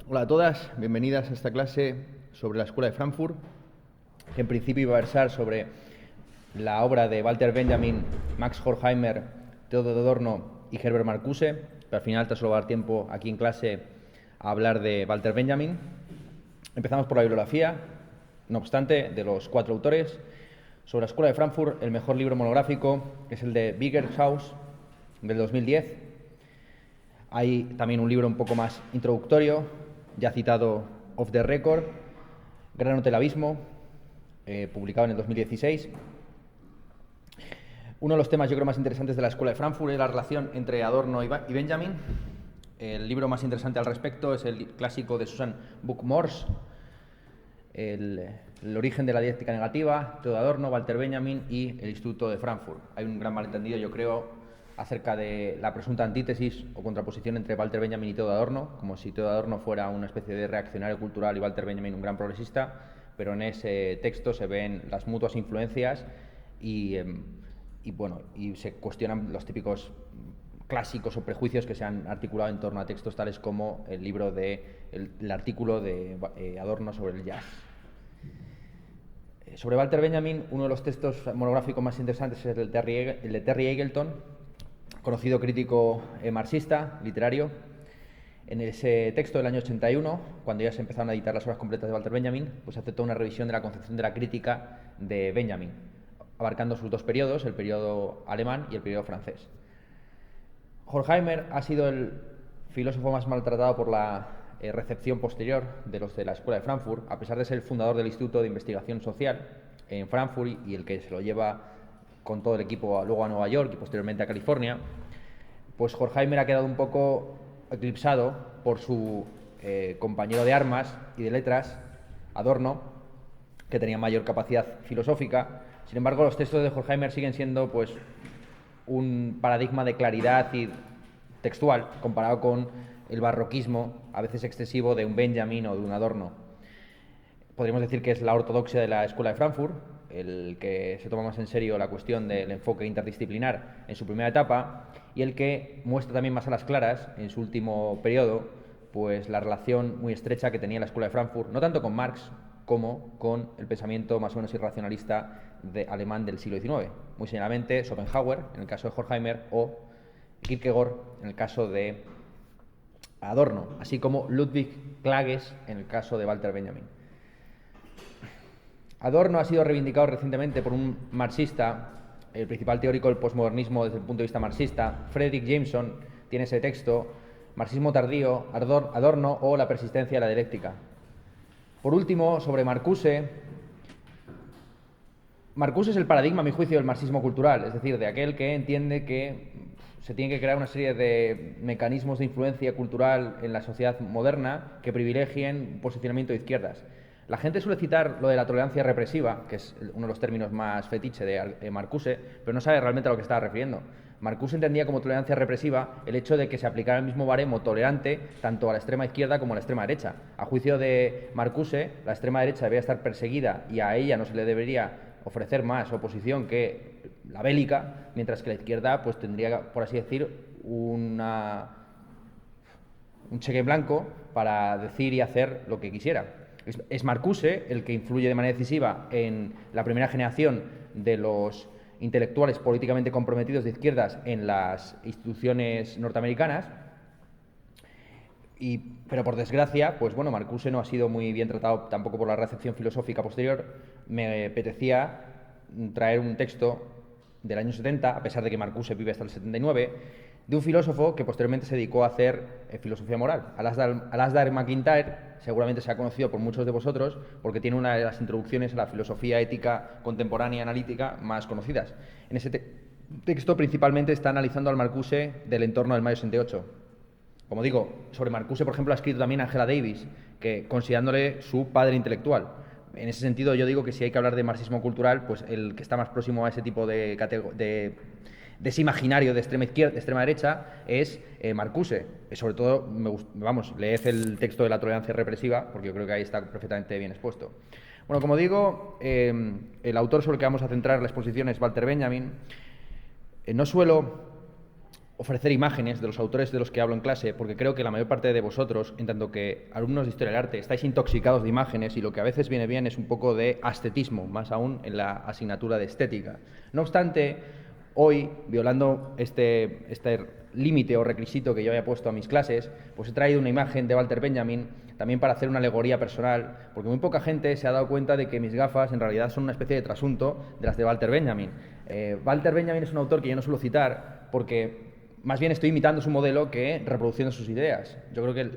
Hola a todas, bienvenidas a esta clase sobre la Escuela de Frankfurt, que en principio iba a versar sobre la obra de Walter Benjamin, Max Horkheimer, Theodor Adorno y Herbert Marcuse, pero al final te solo va a dar tiempo aquí en clase a hablar de Walter Benjamin. Empezamos por la bibliografía, no obstante, de los 4 autores. Sobre la Escuela de Frankfurt, el mejor libro monográfico es el de Biggerhaus, del 2010. Hay también un libro un poco más introductorio, ya citado Off the Record, Gran Hotel Abismo, publicado en el 2016. Uno de los temas yo creo más interesantes de la Escuela de Frankfurt es la relación entre Adorno y Benjamin. El libro más interesante al respecto es el clásico de Susan Buck-Morss, el origen de la dialéctica negativa, Theodor Adorno, Walter Benjamin y el Instituto de Frankfurt. Hay un gran malentendido, yo creo, acerca de la presunta antítesis o contraposición entre Walter Benjamin y Theodor Adorno, como si Theodor Adorno fuera una especie de reaccionario cultural y Walter Benjamin un gran progresista, pero en ese texto se ven las mutuas influencias y se cuestionan los típicos clásicos o prejuicios que se han articulado en torno a textos tales como el libro el artículo de Adorno sobre el jazz. Sobre Walter Benjamin, uno de los textos monográficos más interesantes es el de Terry Eagleton, conocido crítico marxista, literario. En ese texto del año 81, cuando ya se empezaron a editar las obras completas de Walter Benjamin, pues aceptó una revisión de la concepción de la crítica de Benjamin, abarcando sus dos periodos, el periodo alemán y el periodo francés. Horkheimer ha sido el filósofo más maltratado por la recepción posterior de los de la Escuela de Frankfurt, a pesar de ser el fundador del Instituto de Investigación Social en Frankfurt y el que se lo lleva con todo el equipo luego a Nueva York y posteriormente a California. Pues Horkheimer ha quedado un poco eclipsado por su compañero de armas y de letras, Adorno, que tenía mayor capacidad filosófica. Sin embargo, los textos de Horkheimer siguen siendo pues un paradigma de claridad y textual comparado con el barroquismo, a veces excesivo, de un Benjamin o de un Adorno. Podríamos decir que es la ortodoxia de la Escuela de Frankfurt, el que se toma más en serio la cuestión del enfoque interdisciplinar en su primera etapa y el que muestra también más a las claras en su último periodo pues la relación muy estrecha que tenía la Escuela de Frankfurt, no tanto con Marx como con el pensamiento más o menos irracionalista alemán del siglo XIX, muy señalamente Schopenhauer en el caso de Horkheimer o Kierkegaard en el caso de Adorno, así como Ludwig Klages en el caso de Walter Benjamin. Adorno ha sido reivindicado recientemente por un marxista, el principal teórico del posmodernismo desde el punto de vista marxista, Frederick Jameson, tiene ese texto, Marxismo tardío, Adorno o la persistencia de la dialéctica. Por último, sobre Marcuse. Marcuse es el paradigma, a mi juicio, del marxismo cultural, es decir, de aquel que entiende que se tiene que crear una serie de mecanismos de influencia cultural en la sociedad moderna que privilegien un posicionamiento de izquierdas. La gente suele citar lo de la tolerancia represiva, que es uno de los términos más fetiche de Marcuse, pero no sabe realmente a lo que estaba refiriendo. Marcuse entendía como tolerancia represiva el hecho de que se aplicara el mismo baremo tolerante tanto a la extrema izquierda como a la extrema derecha. A juicio de Marcuse, la extrema derecha debería estar perseguida y a ella no se le debería ofrecer más oposición que la bélica, mientras que la izquierda pues tendría, por así decir, un cheque en blanco para decir y hacer lo que quisiera. Es Marcuse el que influye de manera decisiva en la primera generación de los intelectuales políticamente comprometidos de izquierdas en las instituciones norteamericanas, pero por desgracia, pues bueno, Marcuse no ha sido muy bien tratado tampoco por la recepción filosófica posterior. Me apetecía traer un texto del año 70, a pesar de que Marcuse vive hasta el 79, de un filósofo que posteriormente se dedicó a hacer filosofía moral. Alasdair MacIntyre seguramente se ha conocido por muchos de vosotros porque tiene una de las introducciones a la filosofía ética contemporánea analítica más conocidas. En ese texto principalmente está analizando al Marcuse del entorno del Mayo 68. Como digo, sobre Marcuse, por ejemplo, ha escrito también Angela Davis, que considerándole su padre intelectual. En ese sentido, yo digo que si hay que hablar de marxismo cultural, pues el que está más próximo a ese tipo de ese imaginario de extrema izquierda, de extrema derecha, es Marcuse. Sobre todo, leed el texto de la tolerancia represiva, porque yo creo que ahí está perfectamente bien expuesto. Bueno, como digo, el autor sobre el que vamos a centrar la exposición es Walter Benjamin. No suelo ofrecer imágenes de los autores de los que hablo en clase, porque creo que la mayor parte de vosotros, en tanto que alumnos de Historia del Arte, estáis intoxicados de imágenes y lo que a veces viene bien es un poco de ascetismo, más aún en la asignatura de estética. No obstante, hoy, violando este límite o requisito que yo había puesto a mis clases, pues he traído una imagen de Walter Benjamin también para hacer una alegoría personal, porque muy poca gente se ha dado cuenta de que mis gafas en realidad son una especie de trasunto de las de Walter Benjamin. Walter Benjamin es un autor que yo no suelo citar porque más bien estoy imitando su modelo que reproduciendo sus ideas. Yo creo que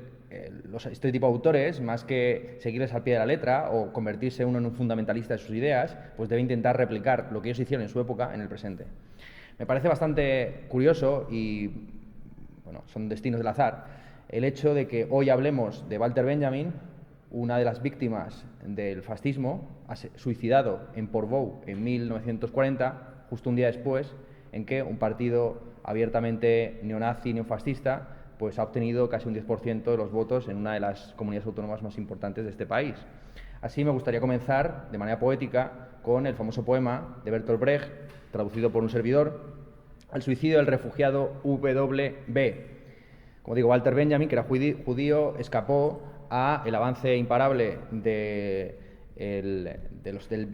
este tipo de autores, más que seguirles al pie de la letra o convertirse uno en un fundamentalista de sus ideas, pues debe intentar replicar lo que ellos hicieron en su época en el presente. Me parece bastante curioso y, bueno, son destinos del azar, el hecho de que hoy hablemos de Walter Benjamin, una de las víctimas del fascismo, suicidado en Portbou en 1940, justo un día después en que un partido abiertamente neonazi, neofascista, pues ha obtenido casi un 10% de los votos en una de las comunidades autónomas más importantes de este país. Así me gustaría comenzar, de manera poética, con el famoso poema de Bertolt Brecht, traducido por un servidor, Al suicidio del refugiado W.B. Como digo, Walter Benjamin, que era judío, escapó al avance imparable de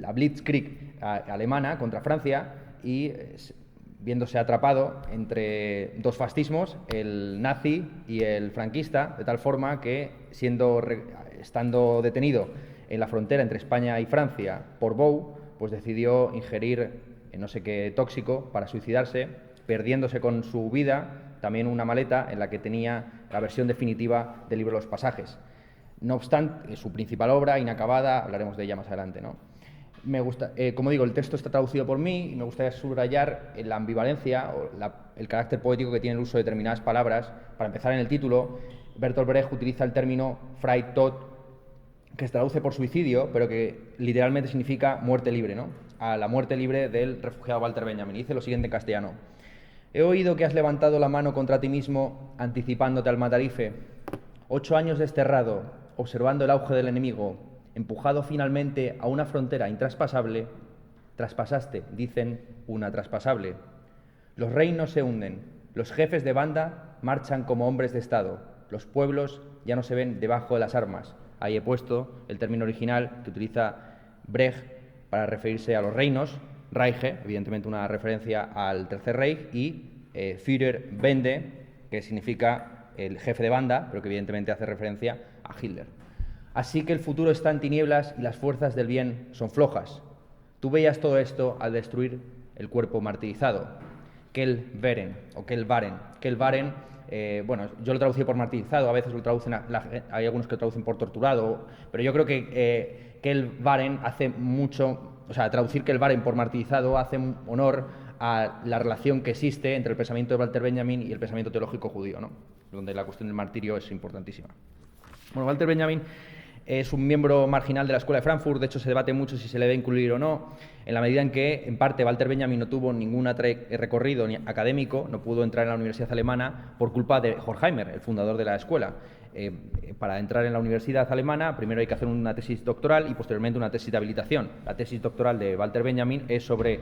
la Blitzkrieg alemana contra Francia y viéndose atrapado entre dos fascismos, el nazi y el franquista, de tal forma que, estando detenido en la frontera entre España y Francia, Portbou, pues decidió ingerir no sé qué tóxico para suicidarse, perdiéndose con su vida también una maleta en la que tenía la versión definitiva del libro Los Pasajes. No obstante, su principal obra, inacabada, hablaremos de ella más adelante, ¿no? Como digo, el texto está traducido por mí y me gustaría subrayar la ambivalencia o el carácter poético que tiene el uso de determinadas palabras. Para empezar, en el título, Bertolt Brecht utiliza el término Freitod, que se traduce por suicidio, pero que literalmente significa muerte libre, ¿no? A la muerte libre del refugiado Walter Benjamin. Dice lo siguiente en castellano: he oído que has levantado la mano contra ti mismo, anticipándote al matarife. 8 años desterrado, observando el auge del enemigo, empujado finalmente a una frontera intraspasable, traspasaste, dicen, una traspasable. Los reinos se hunden, los jefes de banda marchan como hombres de Estado, los pueblos ya no se ven debajo de las armas. Ahí he puesto el término original que utiliza Brecht para referirse a los reinos, Reich, evidentemente una referencia al Tercer Reich, y Führer Bände, que significa el jefe de banda, pero que evidentemente hace referencia a Hitler. Así que el futuro está en tinieblas y las fuerzas del bien son flojas. Tú veías todo esto al destruir el cuerpo martirizado. Kelveren o Kelvaren. Kelvaren, bueno, yo lo traducí por martirizado, a veces lo traducen, hay algunos que lo traducen por torturado, pero yo creo que Kelvaren hace mucho, o sea, traducir Kelvaren por martirizado hace honor a la relación que existe entre el pensamiento de Walter Benjamin y el pensamiento teológico judío, ¿no? Donde la cuestión del martirio es importantísima. Bueno, Walter Benjamin es un miembro marginal de la Escuela de Frankfurt, de hecho se debate mucho si se le debe incluir o no, en la medida en que, en parte, Walter Benjamin no tuvo ningún recorrido ni académico, no pudo entrar en la universidad alemana por culpa de Horkheimer, el fundador de la escuela. Para entrar en la universidad alemana, primero hay que hacer una tesis doctoral y posteriormente una tesis de habilitación. La tesis doctoral de Walter Benjamin es sobre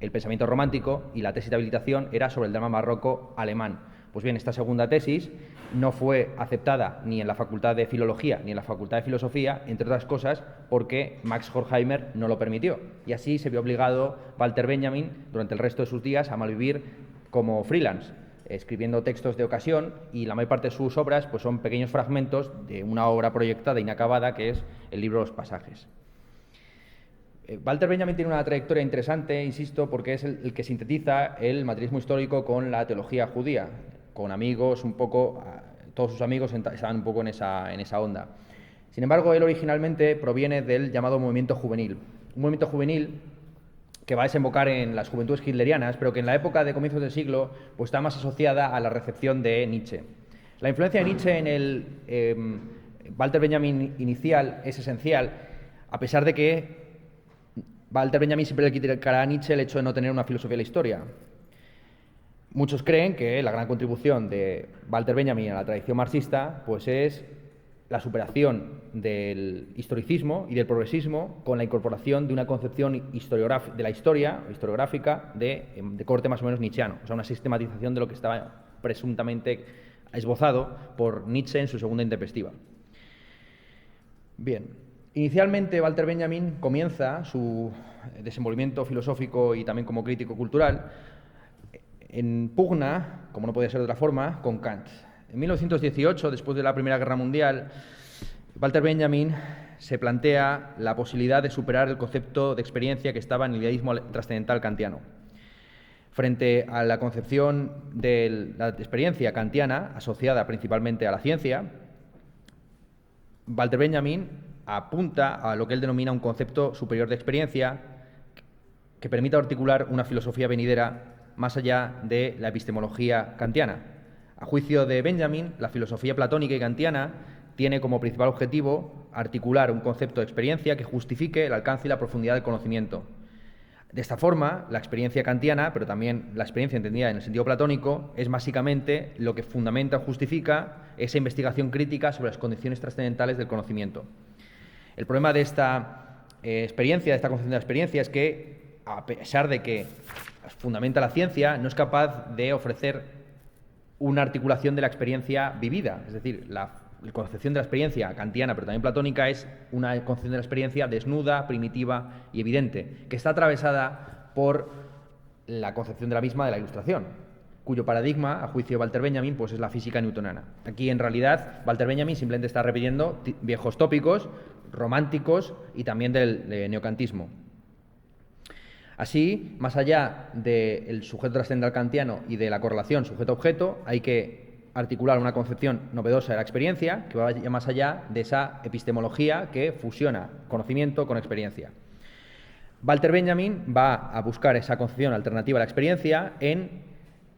el pensamiento romántico y la tesis de habilitación era sobre el drama barroco alemán. Pues bien, esta segunda tesis no fue aceptada ni en la Facultad de Filología ni en la Facultad de Filosofía, entre otras cosas porque Max Horkheimer no lo permitió. Y así se vio obligado Walter Benjamin durante el resto de sus días a malvivir como freelance, escribiendo textos de ocasión, y la mayor parte de sus obras pues, son pequeños fragmentos de una obra proyectada inacabada que es el libro Los Pasajes. Walter Benjamin tiene una trayectoria interesante, insisto, porque es el que sintetiza el materialismo histórico con la teología judía. Con amigos, un poco, todos sus amigos estaban un poco en esa onda. Sin embargo, él originalmente proviene del llamado movimiento juvenil. Un movimiento juvenil que va a desembocar en las juventudes hitlerianas, pero que en la época de comienzos del siglo pues, está más asociada a la recepción de Nietzsche. La influencia de Nietzsche en el Walter Benjamin inicial es esencial, a pesar de que Walter Benjamin siempre le criticará a Nietzsche el hecho de no tener una filosofía de la historia. Muchos creen que la gran contribución de Walter Benjamin a la tradición marxista pues es la superación del historicismo y del progresismo con la incorporación de una concepción de la historia historiográfica de corte más o menos nietzscheano, o sea, una sistematización de lo que estaba presuntamente esbozado por Nietzsche en su segunda intempestiva. Bien, inicialmente Walter Benjamin comienza su desenvolvimiento filosófico y también como crítico cultural en pugna, como no podía ser de otra forma, con Kant. En 1918, después de la Primera Guerra Mundial, Walter Benjamin se plantea la posibilidad de superar el concepto de experiencia que estaba en el idealismo trascendental kantiano. Frente a la concepción de la experiencia kantiana, asociada principalmente a la ciencia, Walter Benjamin apunta a lo que él denomina un concepto superior de experiencia que permita articular una filosofía venidera más allá de la epistemología kantiana. A juicio de Benjamin, la filosofía platónica y kantiana tiene como principal objetivo articular un concepto de experiencia que justifique el alcance y la profundidad del conocimiento. De esta forma, la experiencia kantiana, pero también la experiencia entendida en el sentido platónico, es básicamente lo que fundamenta o justifica esa investigación crítica sobre las condiciones trascendentales del conocimiento. El problema de esta experiencia, de esta concepción de la experiencia, es que, a pesar de que fundamenta la ciencia, no es capaz de ofrecer una articulación de la experiencia vivida. Es decir, la concepción de la experiencia kantiana, pero también platónica, es una concepción de la experiencia desnuda, primitiva y evidente, que está atravesada por la concepción de la misma de la ilustración, cuyo paradigma, a juicio de Walter Benjamin, pues es la física newtoniana. Aquí, en realidad, Walter Benjamin simplemente está repitiendo viejos tópicos románticos y también del neocantismo. Así, más allá del sujeto trascendental kantiano y de la correlación sujeto-objeto, hay que articular una concepción novedosa de la experiencia que vaya más allá de esa epistemología que fusiona conocimiento con experiencia. Walter Benjamin va a buscar esa concepción alternativa a la experiencia en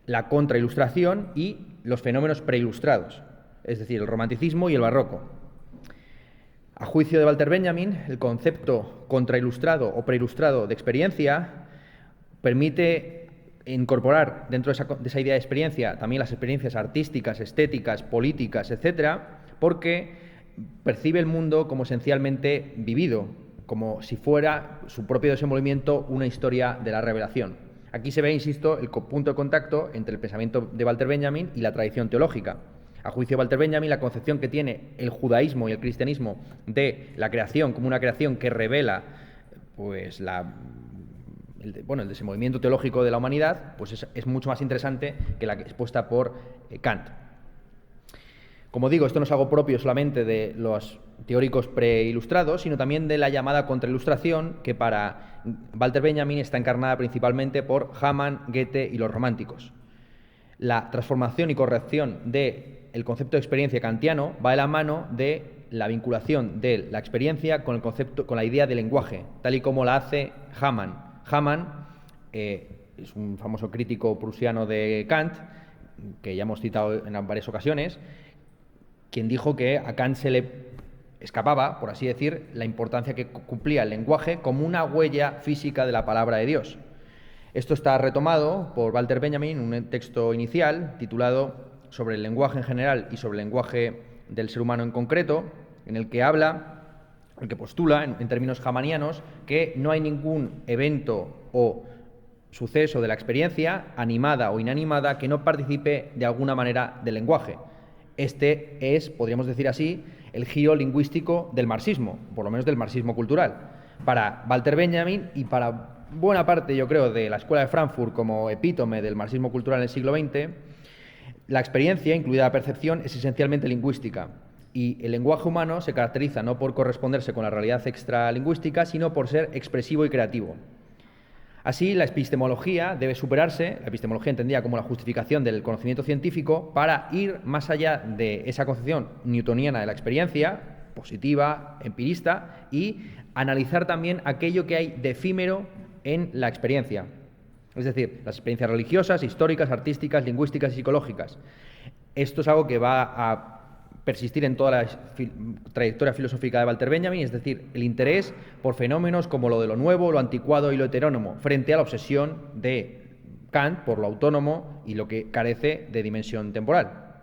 la contrailustración y los fenómenos preilustrados, es decir, el romanticismo y el barroco. A juicio de Walter Benjamin, el concepto contrailustrado o preilustrado de experiencia permite incorporar dentro de esa idea de experiencia también las experiencias artísticas, estéticas, políticas, etcétera, porque percibe el mundo como esencialmente vivido, como si fuera su propio desenvolvimiento una historia de la revelación. Aquí se ve, insisto, el punto de contacto entre el pensamiento de Walter Benjamin y la tradición teológica. A juicio de Walter Benjamin, la concepción que tiene el judaísmo y el cristianismo de la creación como una creación que revela pues, el desenvolvimiento teológico de la humanidad, pues es mucho más interesante que la expuesta por Kant. Como digo, esto no es algo propio solamente de los teóricos preilustrados, sino también de la llamada contrailustración, que para Walter Benjamin está encarnada principalmente por Hamann, Goethe y los románticos. La transformación y corrección del concepto de experiencia kantiano va de la mano de la vinculación de la experiencia con el concepto, con la idea de lenguaje, tal y como la hace Hamann. Hamann es un famoso crítico prusiano de Kant, que ya hemos citado en varias ocasiones, quien dijo que a Kant se le escapaba, por así decir, la importancia que cumplía el lenguaje como una huella física de la palabra de Dios. Esto está retomado por Walter Benjamin en un texto inicial titulado Sobre el lenguaje en general y sobre el lenguaje del ser humano en concreto, en el que habla, el que postula, en términos hamanianos, que no hay ningún evento o suceso de la experiencia, animada o inanimada, que no participe de alguna manera del lenguaje. Este es, podríamos decir así, el giro lingüístico del marxismo, por lo menos del marxismo cultural. Para Walter Benjamin y para buena parte, yo creo, de la Escuela de Frankfurt como epítome del marxismo cultural en el siglo XX, la experiencia, incluida la percepción, es esencialmente lingüística. Y el lenguaje humano se caracteriza no por corresponderse con la realidad extralingüística, sino por ser expresivo y creativo. Así, la epistemología debe superarse, la epistemología entendida como la justificación del conocimiento científico, para ir más allá de esa concepción newtoniana de la experiencia, positiva, empirista, y analizar también aquello que hay de efímero en la experiencia. Es decir, las experiencias religiosas, históricas, artísticas, lingüísticas y psicológicas. Esto es algo que va a persistir en toda la trayectoria filosófica de Walter Benjamin, es decir, el interés por fenómenos como lo de lo nuevo, lo anticuado y lo heterónomo, frente a la obsesión de Kant por lo autónomo y lo que carece de dimensión temporal.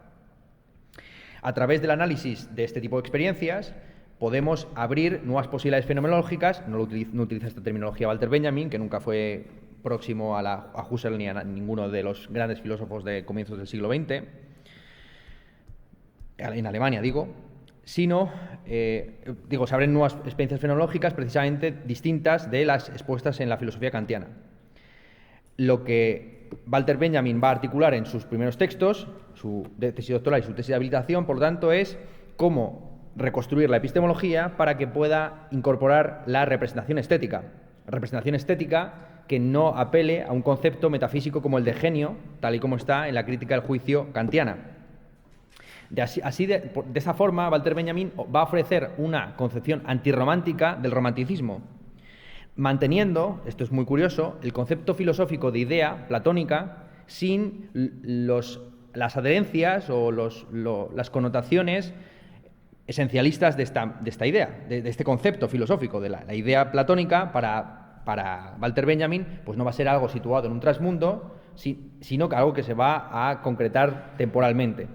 A través del análisis de este tipo de experiencias, podemos abrir nuevas posibilidades fenomenológicas. No utiliza esta terminología Walter Benjamin, que nunca fue próximo a Husserl ni a ninguno de los grandes filósofos de comienzos del siglo XX, en Alemania digo, sino, se abren nuevas experiencias fenomenológicas precisamente distintas de las expuestas en la filosofía kantiana. Lo que Walter Benjamin va a articular en sus primeros textos, su tesis doctoral y su tesis de habilitación, por lo tanto, es cómo reconstruir la epistemología para que pueda incorporar la representación estética. Representación estética que no apele a un concepto metafísico como el de genio, tal y como está en la crítica del juicio kantiana. De esa forma, Walter Benjamin va a ofrecer una concepción antirromántica del romanticismo, manteniendo, esto es muy curioso, el concepto filosófico de idea platónica sin las adherencias o las connotaciones esencialistas de esta idea, de este concepto filosófico de la idea platónica. Para Walter Benjamin, pues no va a ser algo situado en un trasmundo, sino que algo que se va a concretar temporalmente.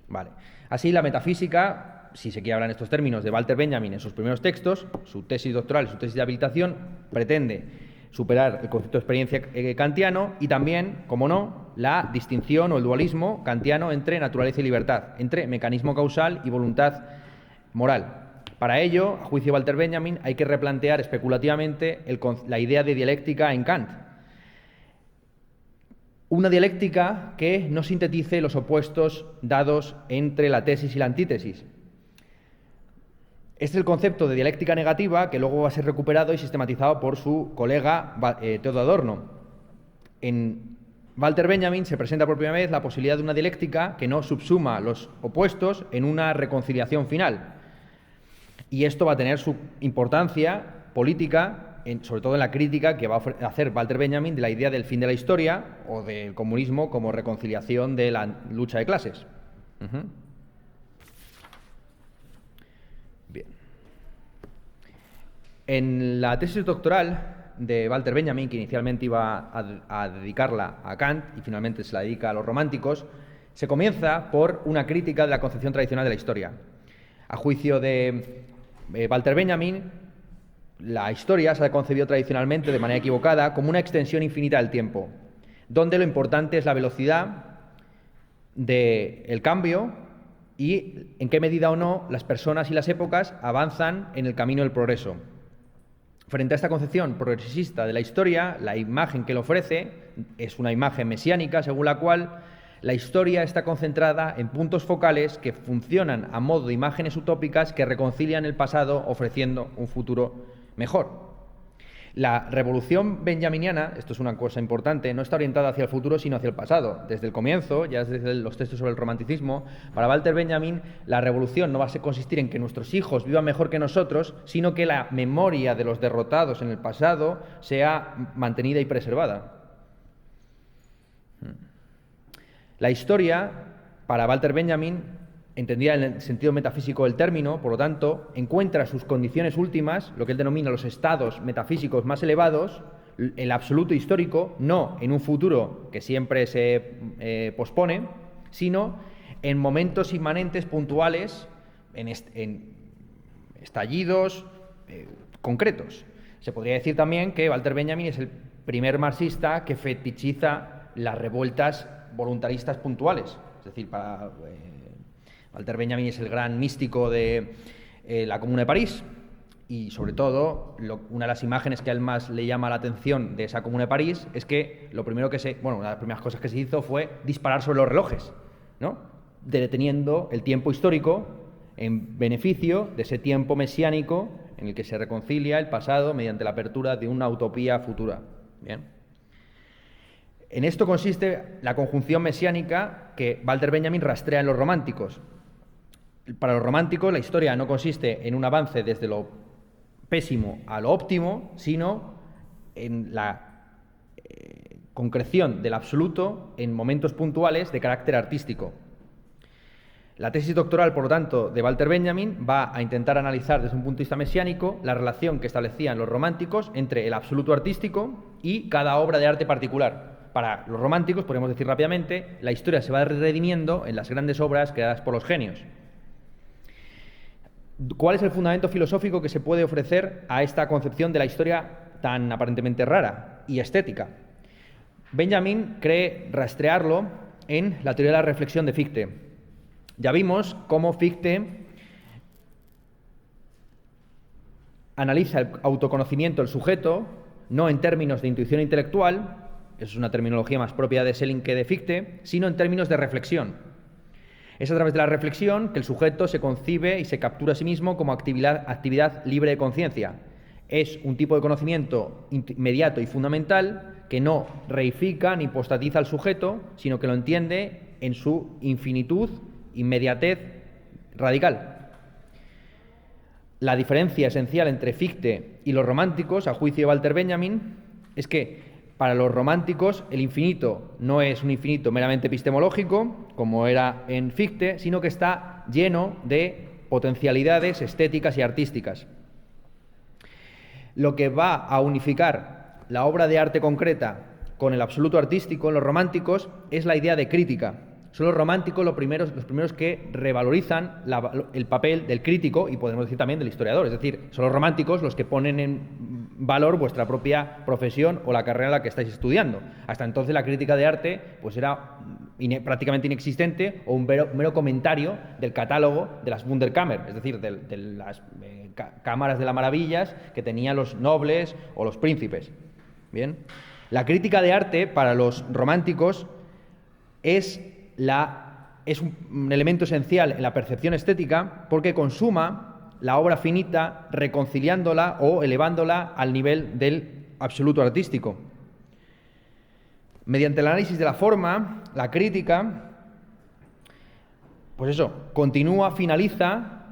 Vale. Así, la metafísica, si se quiere hablar en estos términos, de Walter Benjamin en sus primeros textos, su tesis doctoral y su tesis de habilitación, pretende superar el concepto de experiencia kantiano y también, como no, la distinción o el dualismo kantiano entre naturaleza y libertad, entre mecanismo causal y voluntad moral. Para ello, a juicio de Walter Benjamin, hay que replantear especulativamente la idea de dialéctica en Kant. Una dialéctica que no sintetice los opuestos dados entre la tesis y la antítesis. Este es el concepto de dialéctica negativa que luego va a ser recuperado y sistematizado por su colega Theodor Adorno. En Walter Benjamin se presenta por primera vez la posibilidad de una dialéctica que no subsuma los opuestos en una reconciliación final. Y esto va a tener su importancia política, sobre todo en la crítica que va a hacer Walter Benjamin de la idea del fin de la historia o del comunismo como reconciliación de la lucha de clases. Bien. En la tesis doctoral de Walter Benjamin, que inicialmente iba a dedicarla a Kant y finalmente se la dedica a los románticos, se comienza por una crítica de la concepción tradicional de la historia. A juicio de Walter Benjamin, la historia se ha concebido tradicionalmente de manera equivocada como una extensión infinita del tiempo, donde lo importante es la velocidad del cambio y en qué medida o no las personas y las épocas avanzan en el camino del progreso. Frente a esta concepción progresista de la historia, la imagen que le ofrece es una imagen mesiánica, según la cual la historia está concentrada en puntos focales que funcionan a modo de imágenes utópicas que reconcilian el pasado ofreciendo un futuro mejor. La revolución benjaminiana, esto es una cosa importante, no está orientada hacia el futuro sino hacia el pasado. Desde el comienzo, ya desde los textos sobre el romanticismo, para Walter Benjamin la revolución no va a consistir en que nuestros hijos vivan mejor que nosotros, sino que la memoria de los derrotados en el pasado sea mantenida y preservada. La historia, para Walter Benjamin, entendida en el sentido metafísico del término, por lo tanto, encuentra sus condiciones últimas, lo que él denomina los estados metafísicos más elevados, el absoluto histórico, no en un futuro que siempre se pospone, sino en momentos inmanentes puntuales, en estallidos concretos. Se podría decir también que Walter Benjamin es el primer marxista que fetichiza las revueltas voluntaristas puntuales. Es decir, Walter Benjamin es el gran místico de la Comuna de París y, sobre todo, una de las imágenes que a él más le llama la atención de esa Comuna de París es que una de las primeras cosas que se hizo fue disparar sobre los relojes, ¿no? Deteniendo el tiempo histórico en beneficio de ese tiempo mesiánico en el que se reconcilia el pasado mediante la apertura de una utopía futura. Bien. En esto consiste la conjunción mesiánica que Walter Benjamin rastrea en los románticos. Para los románticos, la historia no consiste en un avance desde lo pésimo a lo óptimo, sino en la concreción del absoluto en momentos puntuales de carácter artístico. La tesis doctoral, por lo tanto, de Walter Benjamin va a intentar analizar desde un punto de vista mesiánico la relación que establecían los románticos entre el absoluto artístico y cada obra de arte particular. Para los románticos, podemos decir rápidamente, la historia se va redimiendo en las grandes obras creadas por los genios. ¿Cuál es el fundamento filosófico que se puede ofrecer a esta concepción de la historia tan aparentemente rara? y estética. Benjamin cree rastrearlo en la teoría de la reflexión de Fichte. Ya vimos cómo Fichte analiza el autoconocimiento del sujeto, no en términos de intuición intelectual, eso es una terminología más propia de Schelling que de Fichte, sino en términos de reflexión. Es a través de la reflexión que el sujeto se concibe y se captura a sí mismo como actividad libre de conciencia. Es un tipo de conocimiento inmediato y fundamental que no reifica ni hipostatiza al sujeto, sino que lo entiende en su infinitud, inmediatez radical. La diferencia esencial entre Fichte y los románticos, a juicio de Walter Benjamin, es que para los románticos el infinito no es un infinito meramente epistemológico, como era en Fichte, sino que está lleno de potencialidades estéticas y artísticas. Lo que va a unificar la obra de arte concreta con el absoluto artístico en los románticos es la idea de crítica. Son los románticos los primeros que revalorizan el papel del crítico y podemos decir también del historiador. Es decir, son los románticos los que ponen en valor vuestra propia profesión o la carrera en la que estáis estudiando. Hasta entonces la crítica de arte pues era prácticamente inexistente o un mero comentario del catálogo de las Wunderkammer, es decir, de las cámaras de las maravillas que tenían los nobles o los príncipes. Bien, la crítica de arte para los románticos es un elemento esencial en la percepción estética porque consuma la obra finita reconciliándola o elevándola al nivel del absoluto artístico. Mediante el análisis de la forma, la crítica, pues eso, continúa, finaliza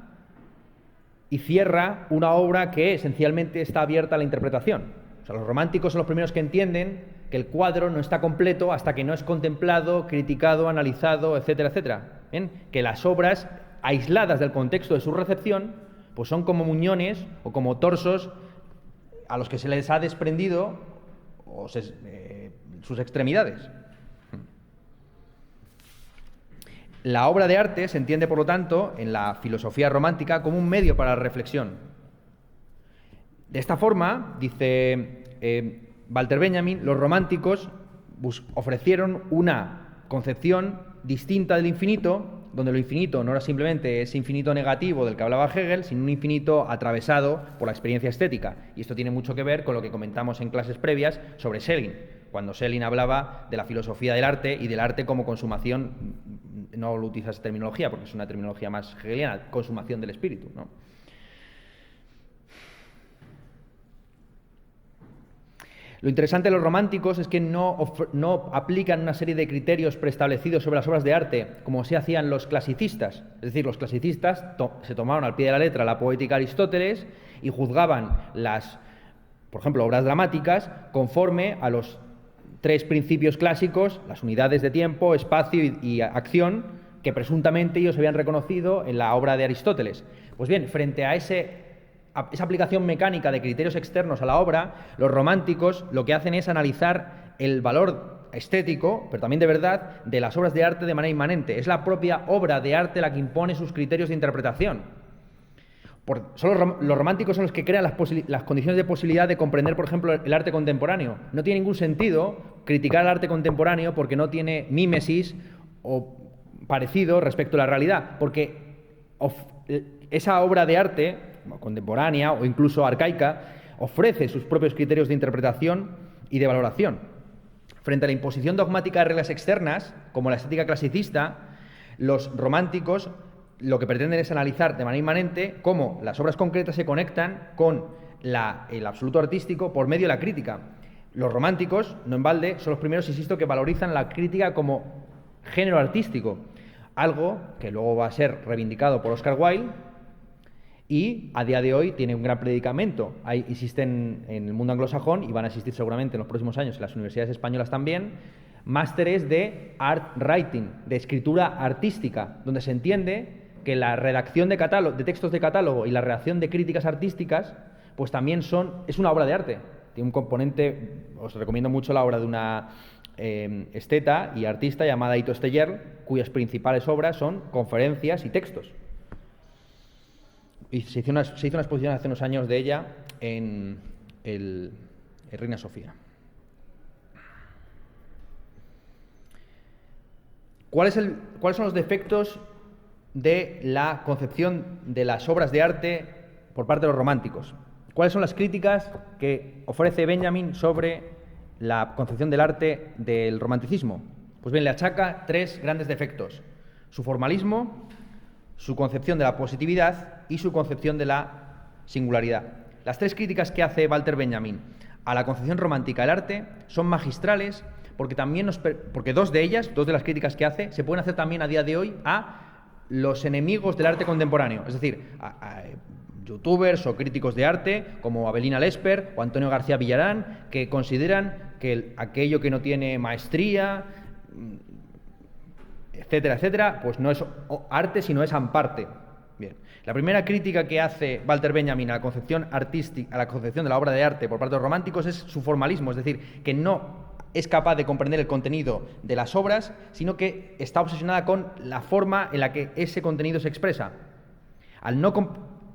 y cierra una obra que esencialmente está abierta a la interpretación. O sea, los románticos son los primeros que entienden que el cuadro no está completo hasta que no es contemplado, criticado, analizado, etcétera, etcétera. ¿Bien? Que las obras aisladas del contexto de su recepción pues son como muñones o como torsos a los que se les ha desprendido sus extremidades. La obra de arte se entiende, por lo tanto, en la filosofía romántica como un medio para la reflexión. De esta forma, dice Walter Benjamin, los románticos ofrecieron una concepción distinta del infinito, donde lo infinito no era simplemente ese infinito negativo del que hablaba Hegel, sino un infinito atravesado por la experiencia estética. Y esto tiene mucho que ver con lo que comentamos en clases previas sobre Schelling, cuando Schelling hablaba de la filosofía del arte y del arte como consumación, no lo utiliza esa terminología porque es una terminología más hegeliana, consumación del espíritu, ¿no? Lo interesante de los románticos es que no aplican una serie de criterios preestablecidos sobre las obras de arte como se hacían los clasicistas. Es decir, los clasicistas se tomaron al pie de la letra la poética de Aristóteles y juzgaban las, por ejemplo, obras dramáticas conforme a los tres principios clásicos, las unidades de tiempo, espacio y acción, que presuntamente ellos habían reconocido en la obra de Aristóteles. Pues bien, frente a esa aplicación mecánica de criterios externos a la obra, los románticos lo que hacen es analizar el valor estético, pero también de verdad, de las obras de arte de manera inmanente. Es la propia obra de arte la que impone sus criterios de interpretación. Los románticos son los que crean las condiciones de posibilidad de comprender, por ejemplo, el arte contemporáneo. No tiene ningún sentido criticar el arte contemporáneo porque no tiene mímesis o parecido respecto a la realidad, porque esa obra de arte contemporánea o incluso arcaica ofrece sus propios criterios de interpretación y de valoración. Frente a la imposición dogmática de reglas externas, como la estética clasicista, los románticos lo que pretenden es analizar de manera inmanente cómo las obras concretas se conectan con el absoluto artístico por medio de la crítica. Los románticos, no en balde, son los primeros, insisto, que valorizan la crítica como género artístico, algo que luego va a ser reivindicado por Oscar Wilde y a día de hoy tiene un gran predicamento. Existen en el mundo anglosajón y van a existir seguramente en los próximos años en las universidades españolas también másteres de art writing, de escritura artística, donde se entiende que la redacción de textos de catálogo y la redacción de críticas artísticas pues también es una obra de arte. Tiene un componente, os recomiendo mucho la obra de una esteta y artista llamada Ito Steyer, cuyas principales obras son conferencias y textos. Y se hizo una exposición hace unos años de ella en Reina Sofía. ¿Cuáles son los defectos de la concepción de las obras de arte por parte de los románticos? ¿Cuáles son las críticas que ofrece Benjamin sobre la concepción del arte del romanticismo? Pues bien, le achaca 3 grandes defectos: su formalismo, su concepción de la positividad y su concepción de la singularidad. Las 3 críticas que hace Walter Benjamin a la concepción romántica del arte son magistrales, porque también porque 2 de ellas, 2 de las críticas que hace, se pueden hacer también a día de hoy a los enemigos del arte contemporáneo, es decir, a youtubers o críticos de arte como Avelina Lesper o Antonio García Villarán, que consideran que aquello que no tiene maestría, etcétera, etcétera, pues no es arte, sino es amparte. Bien, la primera crítica que hace Walter Benjamin a la concepción artística, a la concepción de la obra de arte por parte de los románticos, es su formalismo, es decir, que no es capaz de comprender el contenido de las obras, sino que está obsesionada con la forma en la que ese contenido se expresa.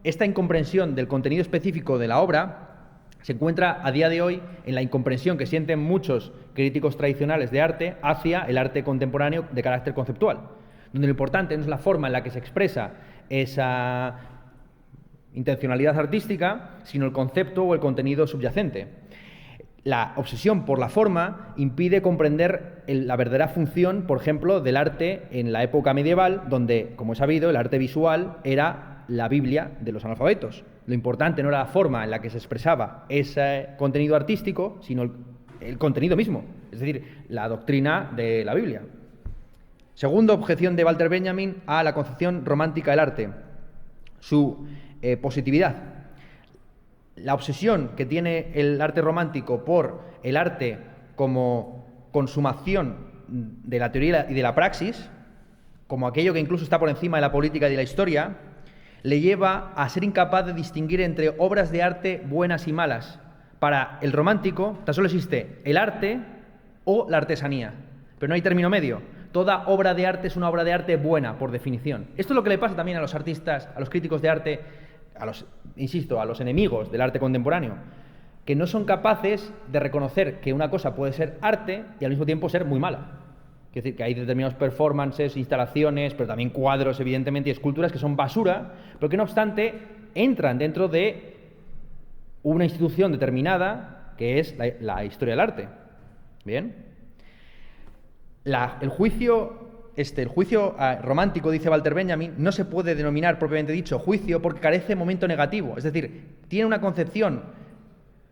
Esta incomprensión del contenido específico de la obra se encuentra a día de hoy en la incomprensión que sienten muchos críticos tradicionales de arte hacia el arte contemporáneo de carácter conceptual, donde lo importante no es la forma en la que se expresa esa intencionalidad artística, sino el concepto o el contenido subyacente. La obsesión por la forma impide comprender la verdadera función, por ejemplo, del arte en la época medieval, donde, como es sabido, el arte visual era la Biblia de los analfabetos. Lo importante no era la forma en la que se expresaba ese contenido artístico, sino el contenido mismo, es decir, la doctrina de la Biblia. Segunda objeción de Walter Benjamin a la concepción romántica del arte: su positividad. La obsesión que tiene el arte romántico por el arte como consumación de la teoría y de la praxis, como aquello que incluso está por encima de la política y de la historia, le lleva a ser incapaz de distinguir entre obras de arte buenas y malas. Para el romántico tan solo existe el arte o la artesanía, pero no hay término medio. Toda obra de arte es una obra de arte buena, por definición. Esto es lo que le pasa también a los artistas, a los críticos de arte, a los enemigos del arte contemporáneo, que no son capaces de reconocer que una cosa puede ser arte y al mismo tiempo ser muy mala. Es decir, que hay determinados performances, instalaciones, pero también cuadros, evidentemente, y esculturas que son basura, pero que no obstante entran dentro de una institución determinada que es la historia del arte. Bien. El juicio romántico, dice Walter Benjamin, no se puede denominar propiamente dicho juicio porque carece de momento negativo. Es decir, tiene una concepción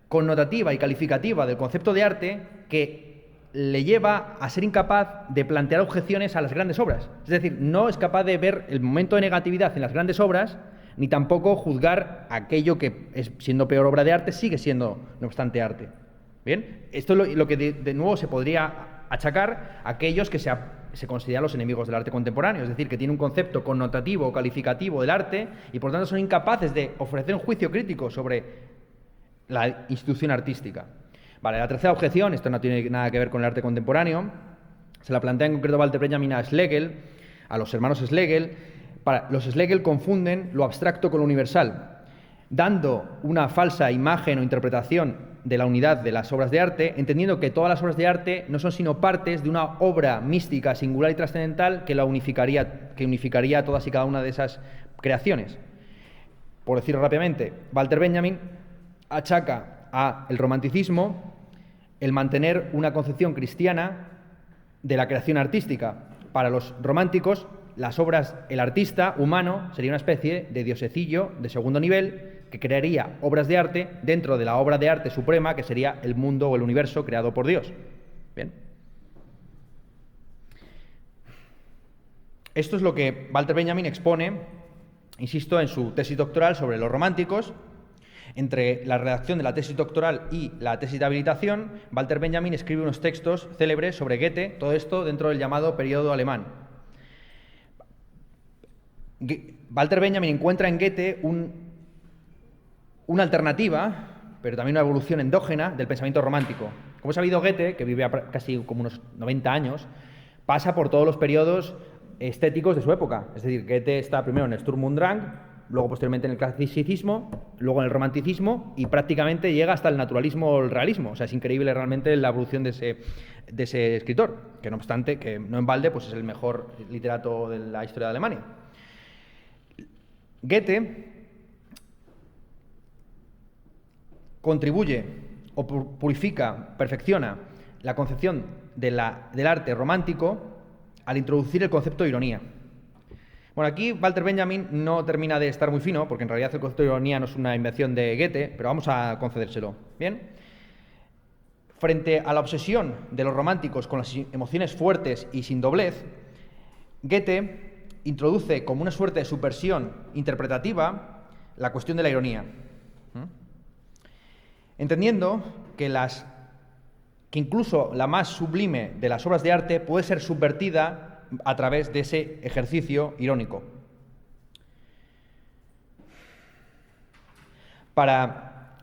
connotativa y calificativa del concepto de arte que le lleva a ser incapaz de plantear objeciones a las grandes obras. Es decir, no es capaz de ver el momento de negatividad en las grandes obras, ni tampoco juzgar aquello que, siendo peor obra de arte, sigue siendo, no obstante, arte. Bien, esto es lo que de nuevo se podría achacar a aquellos que se consideran los enemigos del arte contemporáneo, es decir, que tienen un concepto connotativo o calificativo del arte y por tanto son incapaces de ofrecer un juicio crítico sobre la institución artística. Vale, la tercera objeción, esto no tiene nada que ver con el arte contemporáneo, se la plantea en concreto Walter Benjamin a Schlegel, a los hermanos Schlegel. Los Schlegel confunden lo abstracto con lo universal, dando una falsa imagen o interpretación de la unidad de las obras de arte, entendiendo que todas las obras de arte no son sino partes de una obra mística, singular y trascendental que unificaría todas y cada una de esas creaciones. Por decirlo rápidamente, Walter Benjamin achaca al romanticismo el mantener una concepción cristiana de la creación artística. Para los románticos, las obras, el artista humano sería una especie de diosecillo de segundo nivel que crearía obras de arte dentro de la obra de arte suprema que sería el mundo o el universo creado por Dios. Bien. Esto es lo que Walter Benjamin expone, insisto, en su tesis doctoral sobre los románticos. Entre la redacción de la tesis doctoral y la tesis de habilitación, Walter Benjamin escribe unos textos célebres sobre Goethe, todo esto dentro del llamado periodo alemán. Walter Benjamin encuentra en Goethe una alternativa, pero también una evolución endógena del pensamiento romántico. Como ha sabido, Goethe, que vive casi como unos 90 años, pasa por todos los periodos estéticos de su época. Es decir, Goethe está primero en el Sturm und Drang, luego posteriormente en el clasicismo, luego en el romanticismo y prácticamente llega hasta el naturalismo o el realismo. O sea, es increíble realmente la evolución de ese de ese escritor, que no obstante, que no en balde, pues es el mejor literato de la historia de Alemania. Goethe contribuye o purifica, perfecciona la concepción del arte romántico al introducir el concepto de ironía. Bueno, aquí Walter Benjamin no termina de estar muy fino, porque en realidad el concepto de ironía no es una invención de Goethe, pero vamos a concedérselo. ¿Bien? Frente a la obsesión de los románticos con las emociones fuertes y sin doblez, Goethe introduce como una suerte de subversión interpretativa la cuestión de la ironía. Entendiendo que incluso la más sublime de las obras de arte puede ser subvertida a través de ese ejercicio irónico. Para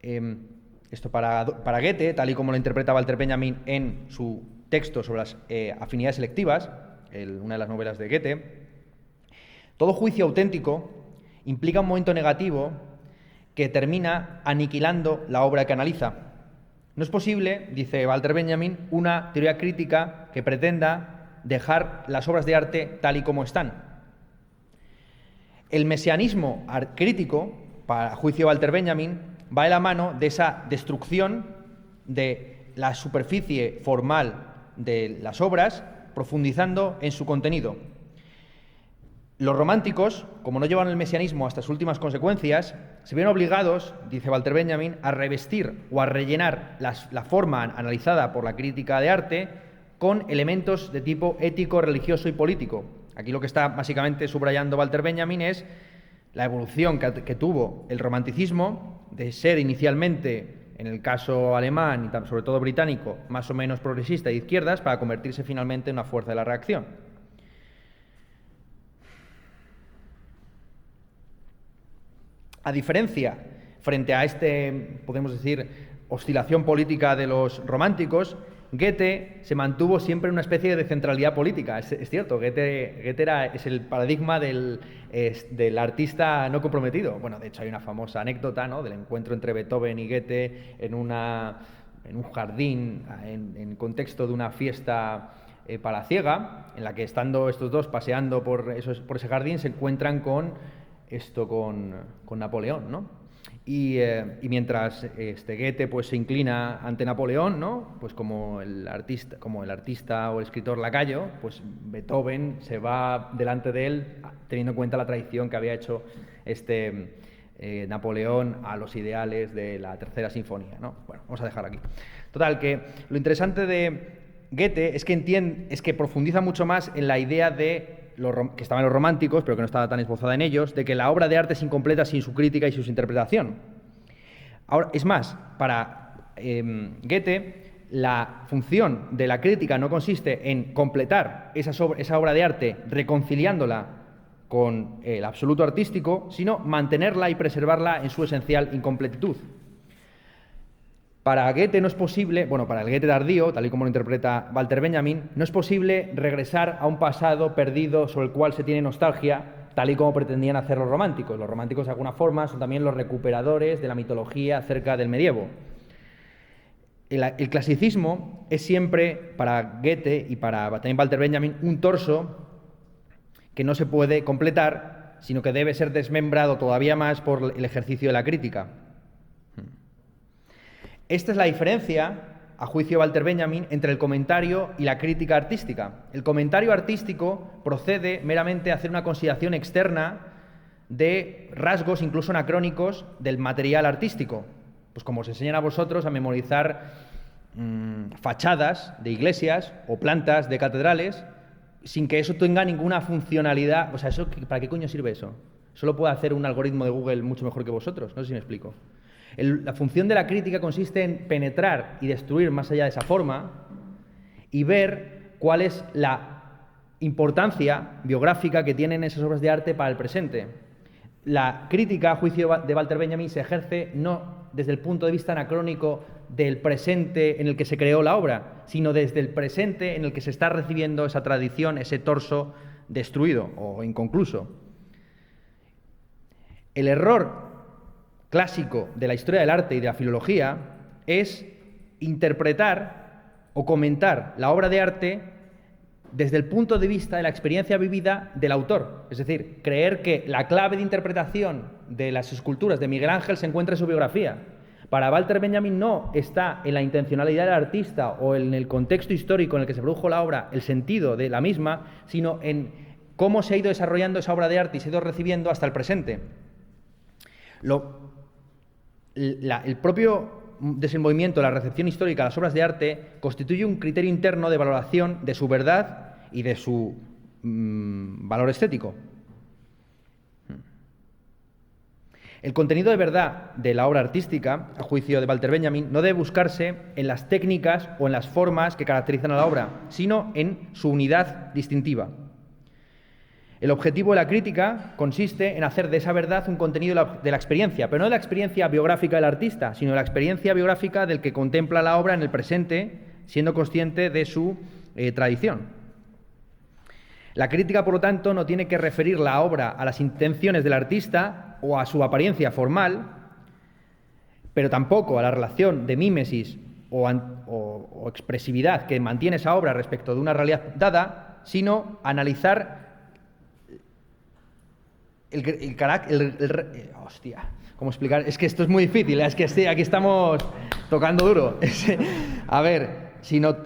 Goethe, tal y como lo interpreta Walter Benjamin en su texto sobre las afinidades selectivas, una de las novelas de Goethe, todo juicio auténtico implica un momento negativo que termina aniquilando la obra que analiza. No es posible, dice Walter Benjamin, una teoría crítica que pretenda dejar las obras de arte tal y como están. El mesianismo crítico, para juicio de Walter Benjamin, va de la mano de esa destrucción de la superficie formal de las obras, profundizando en su contenido. Los románticos, como no llevan el mesianismo hasta sus últimas consecuencias, se ven obligados, dice Walter Benjamin, a revestir o a rellenar la forma analizada por la crítica de arte con elementos de tipo ético, religioso y político. Aquí lo que está básicamente subrayando Walter Benjamin es la evolución que tuvo el romanticismo de ser inicialmente, en el caso alemán y sobre todo británico, más o menos progresista de izquierdas, para convertirse finalmente en una fuerza de la reacción. A diferencia, frente a podemos decir, oscilación política de los románticos, Goethe se mantuvo siempre en una especie de centralidad política. Es cierto, Goethe es el paradigma del artista no comprometido. Bueno, de hecho hay una famosa anécdota, ¿no?, del encuentro entre Beethoven y Goethe en un jardín, en contexto de una fiesta palaciega, en la que estando estos dos paseando por ese jardín se encuentran con Napoleón, ¿no? Y mientras Goethe pues se inclina ante Napoleón, ¿no?, pues como el artista o el escritor lacayo, pues Beethoven se va delante de él teniendo en cuenta la traición que había hecho Napoleón a los ideales de la Tercera Sinfonía, ¿no? Bueno, vamos a dejar aquí. Total, que lo interesante de Goethe es que profundiza mucho más en la idea de que estaba en los románticos, pero que no estaba tan esbozada en ellos, de que la obra de arte es incompleta sin su crítica y su interpretación. Ahora, es más, para Goethe, la función de la crítica no consiste en completar esa obra de arte reconciliándola con el absoluto artístico, sino mantenerla y preservarla en su esencial incompletitud. Para Goethe no es posible, para el Goethe tardío, tal y como lo interpreta Walter Benjamin, no es posible regresar a un pasado perdido sobre el cual se tiene nostalgia, tal y como pretendían hacer los románticos. Los románticos, de alguna forma, son también los recuperadores de la mitología acerca del medievo. El clasicismo es siempre, para Goethe y para también Walter Benjamin, un torso que no se puede completar, sino que debe ser desmembrado todavía más por el ejercicio de la crítica. Esta es la diferencia, a juicio de Walter Benjamin, entre el comentario y la crítica artística. El comentario artístico procede meramente a hacer una consideración externa de rasgos, incluso anacrónicos, del material artístico. Pues como os enseñan a vosotros a memorizar fachadas de iglesias o plantas de catedrales, sin que eso tenga ninguna funcionalidad. O sea, ¿para qué coño sirve eso? Eso lo puede hacer un algoritmo de Google mucho mejor que vosotros. No sé si me explico. La función de la crítica consiste en penetrar y destruir más allá de esa forma y ver cuál es la importancia biográfica que tienen esas obras de arte para el presente. La crítica, a juicio de Walter Benjamin, se ejerce no desde el punto de vista anacrónico del presente en el que se creó la obra, sino desde el presente en el que se está recibiendo esa tradición, ese torso destruido o inconcluso. El error clásico de la historia del arte y de la filología es interpretar o comentar la obra de arte desde el punto de vista de la experiencia vivida del autor. Es decir, creer que la clave de interpretación de las esculturas de Miguel Ángel se encuentra en su biografía. Para Walter Benjamin no está en la intencionalidad del artista o en el contexto histórico en el que se produjo la obra el sentido de la misma, sino en cómo se ha ido desarrollando esa obra de arte y se ha ido recibiendo hasta el presente. El propio desenvolvimiento, la recepción histórica de las obras de arte constituye un criterio interno de valoración de su verdad y de su valor estético. El contenido de verdad de la obra artística, a juicio de Walter Benjamin, no debe buscarse en las técnicas o en las formas que caracterizan a la obra, sino en su unidad distintiva. El objetivo de la crítica consiste en hacer de esa verdad un contenido de la experiencia, pero no de la experiencia biográfica del artista, sino de la experiencia biográfica del que contempla la obra en el presente, siendo consciente de su tradición. La crítica, por lo tanto, no tiene que referir la obra a las intenciones del artista o a su apariencia formal, pero tampoco a la relación de mímesis o expresividad que mantiene esa obra respecto de una realidad dada, sino analizar hostia, ¿cómo explicar? Es que esto es muy difícil, es que aquí estamos tocando duro. A ver, sino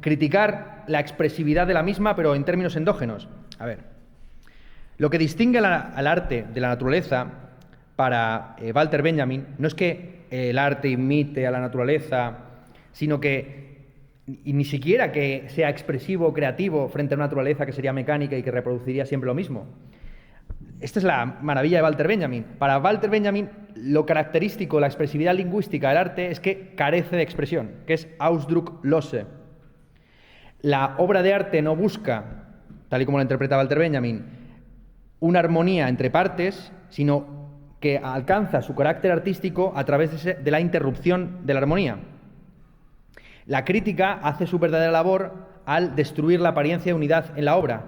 criticar la expresividad de la misma, pero en términos endógenos. A ver, lo que distingue al arte de la naturaleza para Walter Benjamin no es que el arte imite a la naturaleza, sino que y ni siquiera que sea expresivo o creativo frente a una naturaleza que sería mecánica y que reproduciría siempre lo mismo. Esta es la maravilla de Walter Benjamin. Para Walter Benjamin, lo característico, la expresividad lingüística del arte es que carece de expresión, que es ausdrucklose. La obra de arte no busca, tal y como la interpreta Walter Benjamin, una armonía entre partes, sino que alcanza su carácter artístico a través de la interrupción de la armonía. La crítica hace su verdadera labor al destruir la apariencia de unidad en la obra,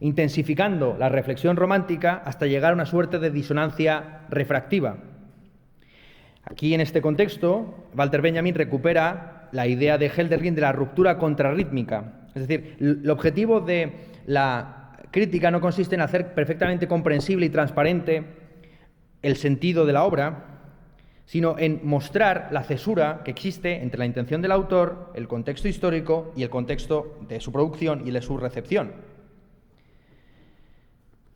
intensificando la reflexión romántica hasta llegar a una suerte de disonancia refractiva. Aquí, en este contexto, Walter Benjamin recupera la idea de Hölderlin de la ruptura contrarrítmica. Es decir, el objetivo de la crítica no consiste en hacer perfectamente comprensible y transparente el sentido de la obra, sino en mostrar la cesura que existe entre la intención del autor, el contexto histórico y el contexto de su producción y de su recepción.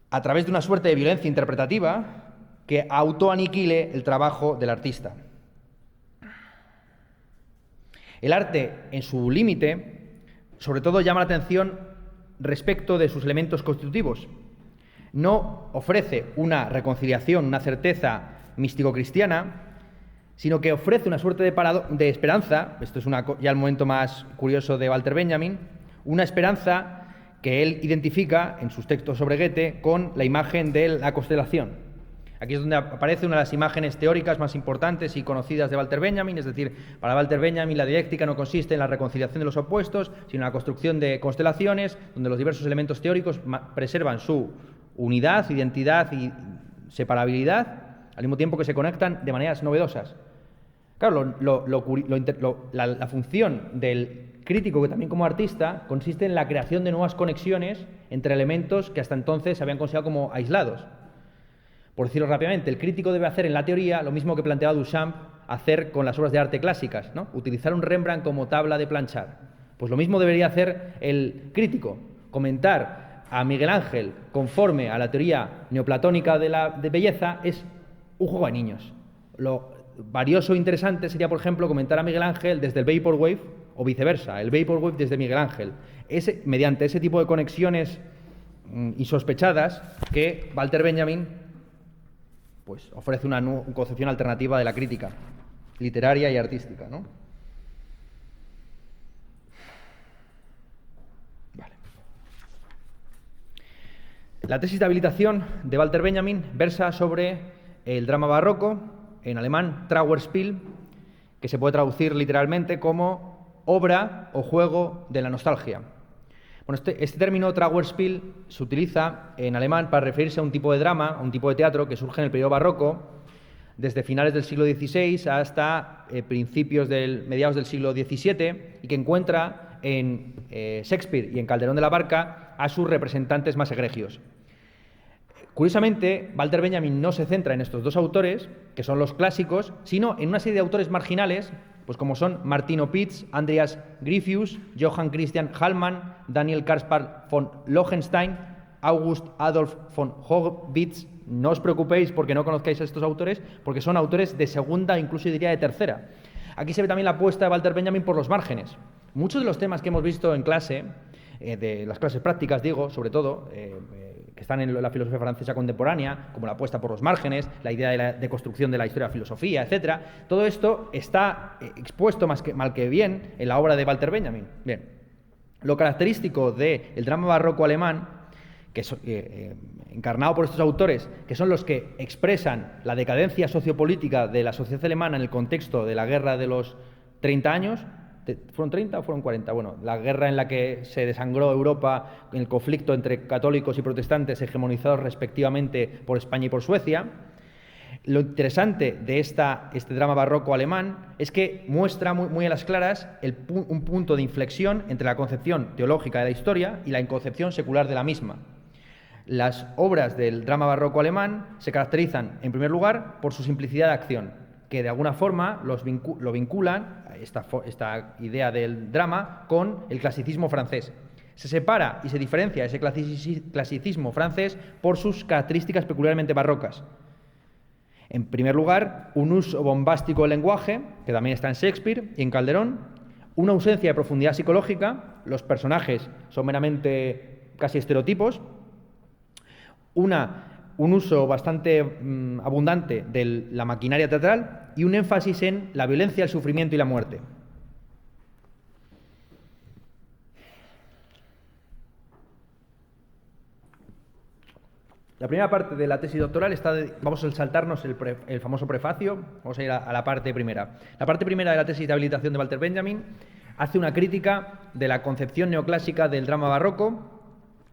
A través de una suerte de violencia interpretativa que autoaniquile el trabajo del artista. El arte, en su límite, sobre todo llama la atención respecto de sus elementos constitutivos. No ofrece una reconciliación, una certeza místico-cristiana, sino que ofrece una suerte de esperanza, esto es ya el momento más curioso de Walter Benjamin, una esperanza que él identifica en sus textos sobre Goethe con la imagen de la constelación. Aquí es donde aparece una de las imágenes teóricas más importantes y conocidas de Walter Benjamin, es decir, para Walter Benjamin la dialéctica no consiste en la reconciliación de los opuestos, sino en la construcción de constelaciones, donde los diversos elementos teóricos preservan su unidad, identidad y separabilidad, al mismo tiempo que se conectan de maneras novedosas. Claro, la función del crítico, que también como artista, consiste en la creación de nuevas conexiones entre elementos que hasta entonces se habían considerado como aislados. Por decirlo rápidamente, el crítico debe hacer en la teoría lo mismo que planteaba Duchamp hacer con las obras de arte clásicas, ¿no? Utilizar un Rembrandt como tabla de planchar. Pues lo mismo debería hacer el crítico, comentar a Miguel Ángel conforme a la teoría neoplatónica de belleza es un juego de niños. Lo valioso e interesante sería, por ejemplo, comentar a Miguel Ángel desde el Vaporwave o viceversa, el Vaporwave desde Miguel Ángel. Mediante ese tipo de conexiones insospechadas que Walter Benjamin pues, ofrece una concepción alternativa de la crítica literaria y artística, ¿no? Vale. La tesis de habilitación de Walter Benjamin versa sobre el drama barroco, en alemán Trauerspiel, que se puede traducir literalmente como obra o juego de la nostalgia. Bueno, este término Trauerspiel se utiliza en alemán para referirse a un tipo de drama, a un tipo de teatro que surge en el periodo barroco, desde finales del siglo XVI hasta mediados del siglo XVII, y que encuentra en Shakespeare y en Calderón de la Barca a sus representantes más egregios. Curiosamente, Walter Benjamin no se centra en estos dos autores, que son los clásicos, sino en una serie de autores marginales, pues como son Martin Opitz, Andreas Gryphius, Johann Christian Hallmann, Daniel Caspar von Lohenstein, August Adolf von Howitz. No os preocupéis porque no conozcáis a estos autores, porque son autores de segunda, incluso diría de tercera. Aquí se ve también la apuesta de Walter Benjamin por los márgenes. Muchos de los temas que hemos visto en clase, de las clases prácticas, digo, sobre todo, que están en la filosofía francesa contemporánea, como la apuesta por los márgenes, la idea de la deconstrucción de la historia de la filosofía, etc. Todo esto está expuesto mal que bien en la obra de Walter Benjamin. Bien, lo característico del drama barroco alemán, que es encarnado por estos autores, que son los que expresan la decadencia sociopolítica de la sociedad alemana en el contexto de la guerra de los 30 años, ¿fueron 30 o fueron 40? Bueno, la guerra en la que se desangró Europa, en el conflicto entre católicos y protestantes hegemonizados respectivamente por España y por Suecia. Lo interesante de este drama barroco alemán es que muestra muy a las claras un punto de inflexión entre la concepción teológica de la historia y la concepción secular de la misma. Las obras del drama barroco alemán se caracterizan, en primer lugar, por su simplicidad de acción, que de alguna forma lo vinculan, esta idea del drama, con el clasicismo francés. Se separa y se diferencia ese clasicismo francés por sus características peculiarmente barrocas. En primer lugar, un uso bombástico del lenguaje, que también está en Shakespeare y en Calderón, una ausencia de profundidad psicológica, los personajes son meramente casi estereotipos, un uso bastante abundante de la maquinaria teatral y un énfasis en la violencia, el sufrimiento y la muerte. La primera parte de la tesis doctoral vamos a saltarnos el famoso prefacio, vamos a ir a la parte primera. La parte primera de la tesis de habilitación de Walter Benjamin hace una crítica de la concepción neoclásica del drama barroco,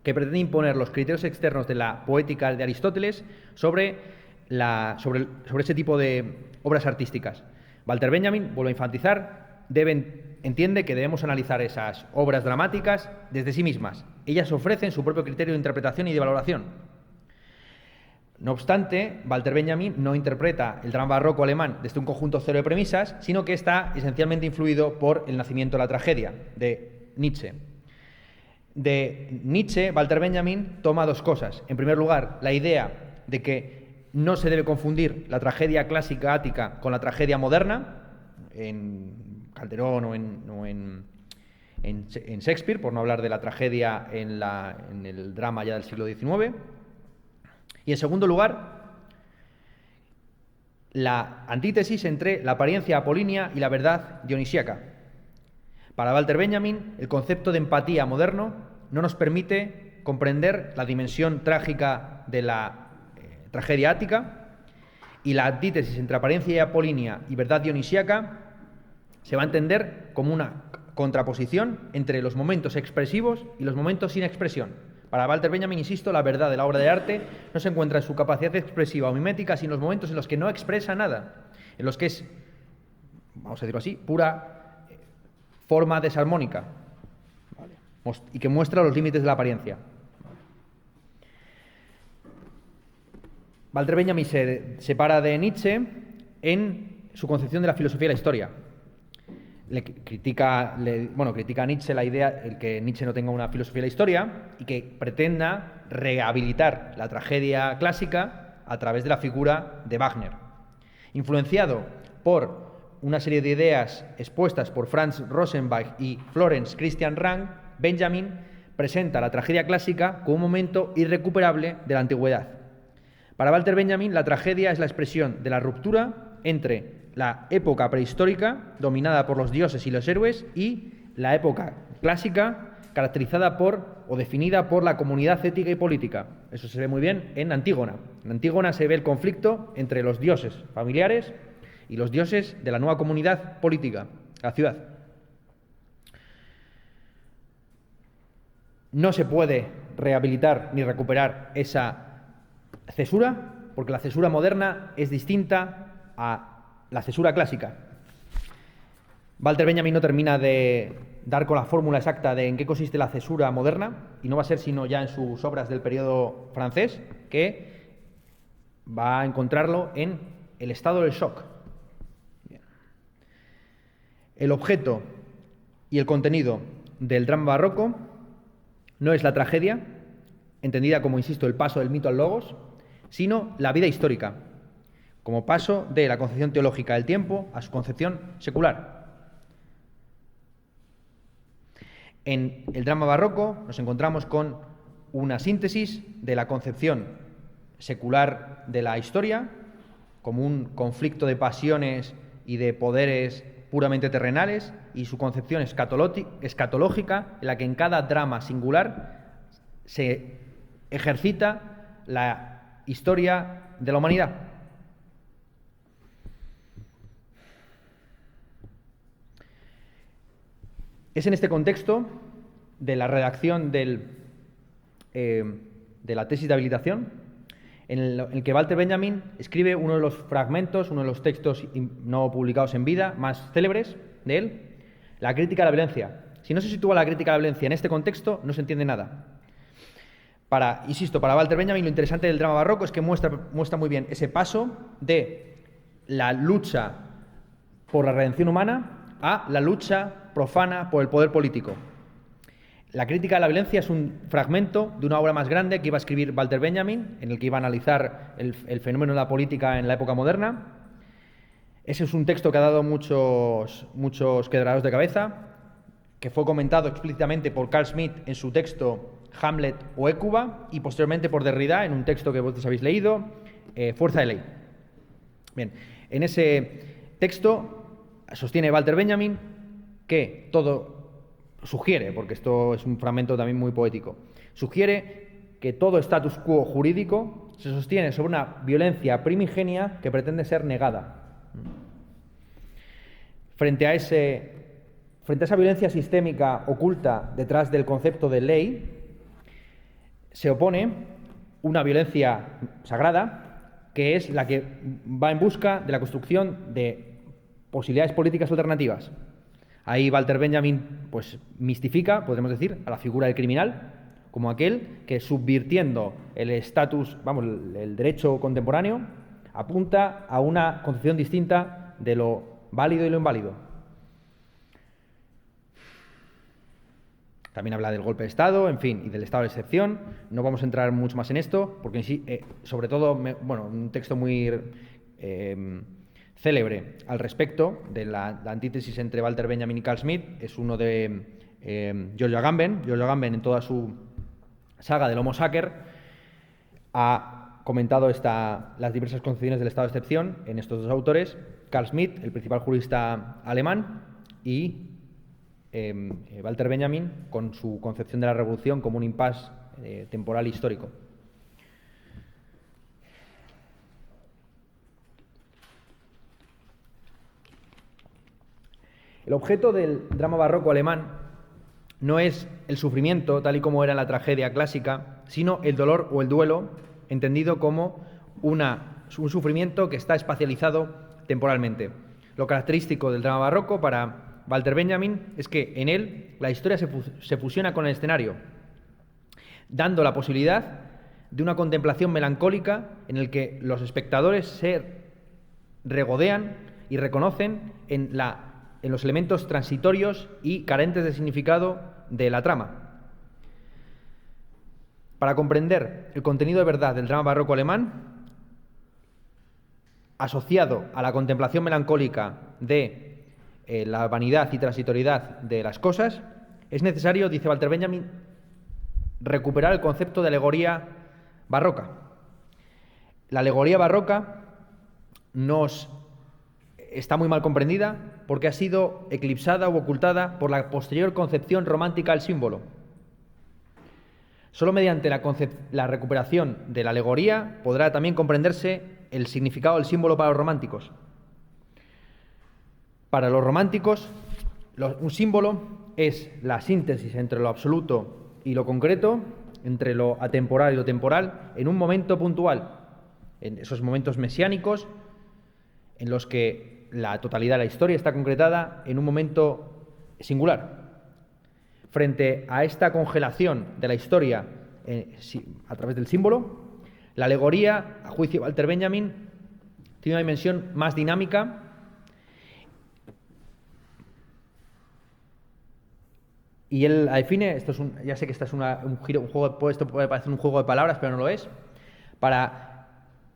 que pretende imponer los criterios externos de la poética de Aristóteles sobre ese tipo de obras artísticas. Walter Benjamin, vuelvo a enfatizar, entiende que debemos analizar esas obras dramáticas desde sí mismas. Ellas ofrecen su propio criterio de interpretación y de valoración. No obstante, Walter Benjamin no interpreta el drama barroco alemán desde un conjunto cero de premisas, sino que está esencialmente influido por el nacimiento de la tragedia, de Nietzsche. De Nietzsche, Walter Benjamin toma dos cosas. En primer lugar, la idea de que no se debe confundir la tragedia clásica ática con la tragedia moderna, en Calderón o en Shakespeare, por no hablar de la tragedia en el drama ya del siglo XIX. Y en segundo lugar, la antítesis entre la apariencia apolínea y la verdad dionisíaca. Para Walter Benjamin, el concepto de empatía moderno no nos permite comprender la dimensión trágica de la tragedia ática, y la antítesis entre apariencia apolínea y verdad dionisíaca se va a entender como una contraposición entre los momentos expresivos y los momentos sin expresión. Para Walter Benjamin, insisto, la verdad de la obra de arte no se encuentra en su capacidad expresiva o mimética, sino en los momentos en los que no expresa nada, en los que es, vamos a decirlo así, pura forma desarmónica, ¿vale? Y que muestra los límites de la apariencia. Walter Benjamin se separa de Nietzsche en su concepción de la filosofía de la historia. Critica a Nietzsche la idea de que Nietzsche no tenga una filosofía de la historia y que pretenda rehabilitar la tragedia clásica a través de la figura de Wagner. Influenciado por una serie de ideas expuestas por Franz Rosenbach y Florenz Christian Rang, Benjamin presenta la tragedia clásica como un momento irrecuperable de la antigüedad. Para Walter Benjamin, la tragedia es la expresión de la ruptura entre la época prehistórica, dominada por los dioses y los héroes, y la época clásica, caracterizada por o definida por la comunidad ética y política. Eso se ve muy bien en Antígona. En Antígona se ve el conflicto entre los dioses familiares y los dioses de la nueva comunidad política, la ciudad. No se puede rehabilitar ni recuperar esa cesura, porque la cesura moderna es distinta a la cesura clásica. Walter Benjamin no termina de dar con la fórmula exacta de en qué consiste la cesura moderna, y no va a ser sino ya en sus obras del periodo francés que va a encontrarlo en el estado del shock. Bien. El objeto y el contenido del drama barroco no es la tragedia, entendida como, insisto, el paso del mito al logos, sino la vida histórica, como paso de la concepción teológica del tiempo a su concepción secular. En el drama barroco nos encontramos con una síntesis de la concepción secular de la historia, como un conflicto de pasiones y de poderes puramente terrenales, y su concepción escatológica, en la que en cada drama singular se ejercita la historia de la humanidad. Es en este contexto de la redacción de la tesis de habilitación en el que Walter Benjamin escribe uno de los fragmentos, uno de los textos no publicados en vida más célebres de él, la crítica a la violencia. Si no se sitúa la crítica a la violencia en este contexto, no se entiende nada. Insisto, para Walter Benjamin lo interesante del drama barroco es que muestra muy bien ese paso de la lucha por la redención humana a la lucha profana por el poder político. La crítica a la violencia es un fragmento de una obra más grande que iba a escribir Walter Benjamin, en el que iba a analizar el fenómeno de la política en la época moderna. Ese es un texto que ha dado muchos quebraderos de cabeza, que fue comentado explícitamente por Carl Schmitt en su texto Hamlet o Hécuba, y posteriormente por Derrida en un texto que vosotros habéis leído, Fuerza de ley. Bien, en ese texto sostiene Walter Benjamin que todo sugiere, porque esto es un fragmento también muy poético, sugiere que todo status quo jurídico se sostiene sobre una violencia primigenia que pretende ser negada. Frente a esa violencia sistémica oculta detrás del concepto de ley, se opone una violencia sagrada, que es la que va en busca de la construcción de posibilidades políticas alternativas. Ahí Walter Benjamin pues mistifica, podríamos decir, a la figura del criminal como aquel que, subvirtiendo el el derecho contemporáneo, apunta a una concepción distinta de lo válido y lo inválido. También habla del golpe de Estado, en fin, y del estado de excepción. No vamos a entrar mucho más en esto, porque sobre todo, un texto muy célebre al respecto de la antítesis entre Walter Benjamin y Carl Schmitt es uno de Giorgio Agamben. Giorgio Agamben, en toda su saga del Homo Sacer, ha comentado las diversas concepciones del estado de excepción en estos dos autores, Carl Schmitt, el principal jurista alemán, y Walter Benjamin con su concepción de la revolución como un impasse temporal histórico. El objeto del drama barroco alemán no es el sufrimiento, tal y como era en la tragedia clásica, sino el dolor o el duelo, entendido como un sufrimiento que está espacializado temporalmente. Lo característico del drama barroco para Walter Benjamin es que en él la historia se fusiona con el escenario, dando la posibilidad de una contemplación melancólica en el que los espectadores se regodean y reconocen en los elementos transitorios y carentes de significado de la trama. Para comprender el contenido de verdad del drama barroco alemán, asociado a la contemplación melancólica de la vanidad y transitoriedad de las cosas, es necesario, dice Walter Benjamin, recuperar el concepto de alegoría barroca. La alegoría barroca está muy mal comprendida porque ha sido eclipsada u ocultada por la posterior concepción romántica del símbolo. Solo mediante la recuperación de la alegoría podrá también comprenderse el significado del símbolo para los románticos. Para los románticos, un símbolo es la síntesis entre lo absoluto y lo concreto, entre lo atemporal y lo temporal, en un momento puntual, en esos momentos mesiánicos, en los que la totalidad de la historia está concretada en un momento singular. Frente a esta congelación de la historia a través del símbolo, la alegoría, a juicio de Walter Benjamin, tiene una dimensión más dinámica y él la define. Ya sé que esto es un juego, esto puede parecer un juego de palabras, pero no lo es. Para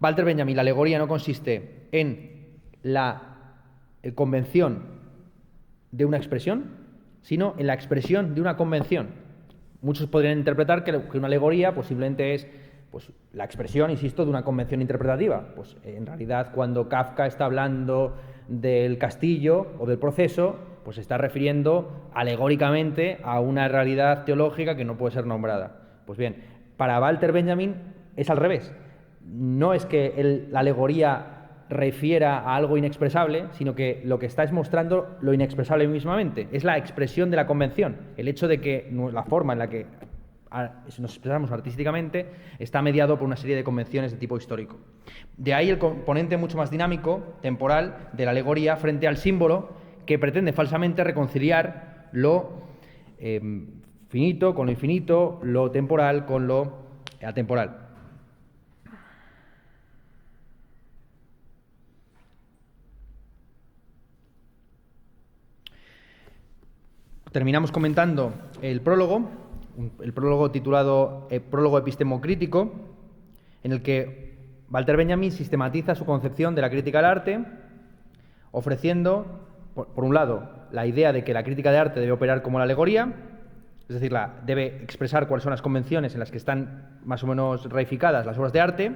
Walter Benjamin, la alegoría no consiste en la convención de una expresión, sino en la expresión de una convención. Muchos podrían interpretar que una alegoría pues simplemente es la expresión, insisto, de una convención interpretativa. Pues en realidad, cuando Kafka está hablando del castillo o del proceso, pues se está refiriendo alegóricamente a una realidad teológica que no puede ser nombrada. Pues bien, para Walter Benjamin es al revés. No es que la alegoría refiera a algo inexpresable, sino que lo que está es mostrando lo inexpresable mismamente. Es la expresión de la convención. El hecho de que la forma en la que nos expresamos artísticamente está mediado por una serie de convenciones de tipo histórico. De ahí el componente mucho más dinámico, temporal, de la alegoría frente al símbolo, que pretende falsamente reconciliar lo finito con lo infinito, lo temporal con lo atemporal. Terminamos comentando el prólogo titulado Prólogo epistemocrítico, en el que Walter Benjamin sistematiza su concepción de la crítica al arte, ofreciendo, por un lado, la idea de que la crítica de arte debe operar como la alegoría, es decir, debe expresar cuáles son las convenciones en las que están más o menos reificadas las obras de arte,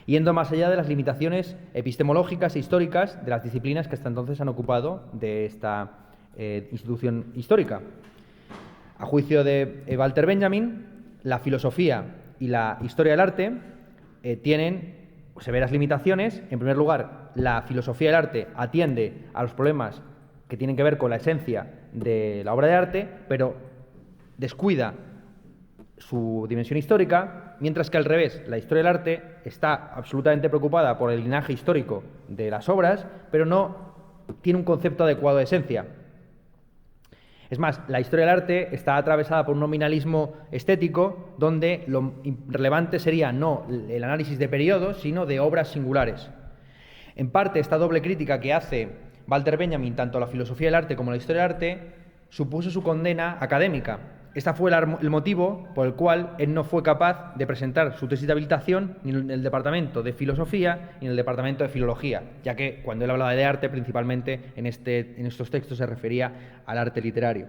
yendo más allá de las limitaciones epistemológicas e históricas de las disciplinas que hasta entonces han ocupado de esta institución histórica. A juicio de Walter Benjamin, la filosofía y la historia del arte tienen severas limitaciones. En primer lugar, la filosofía del arte atiende a los problemas que tienen que ver con la esencia de la obra de arte, pero descuida su dimensión histórica, mientras que al revés, la historia del arte está absolutamente preocupada por el linaje histórico de las obras, pero no tiene un concepto adecuado de esencia. Es más, la historia del arte está atravesada por un nominalismo estético donde lo relevante sería no el análisis de periodos, sino de obras singulares. En parte, esta doble crítica que hace Walter Benjamin tanto a la filosofía del arte como a la historia del arte supuso su condena académica. Este fue el motivo por el cual él no fue capaz de presentar su tesis de habilitación ni en el departamento de filosofía ni en el departamento de filología, ya que cuando él hablaba de arte, principalmente en estos textos se refería al arte literario.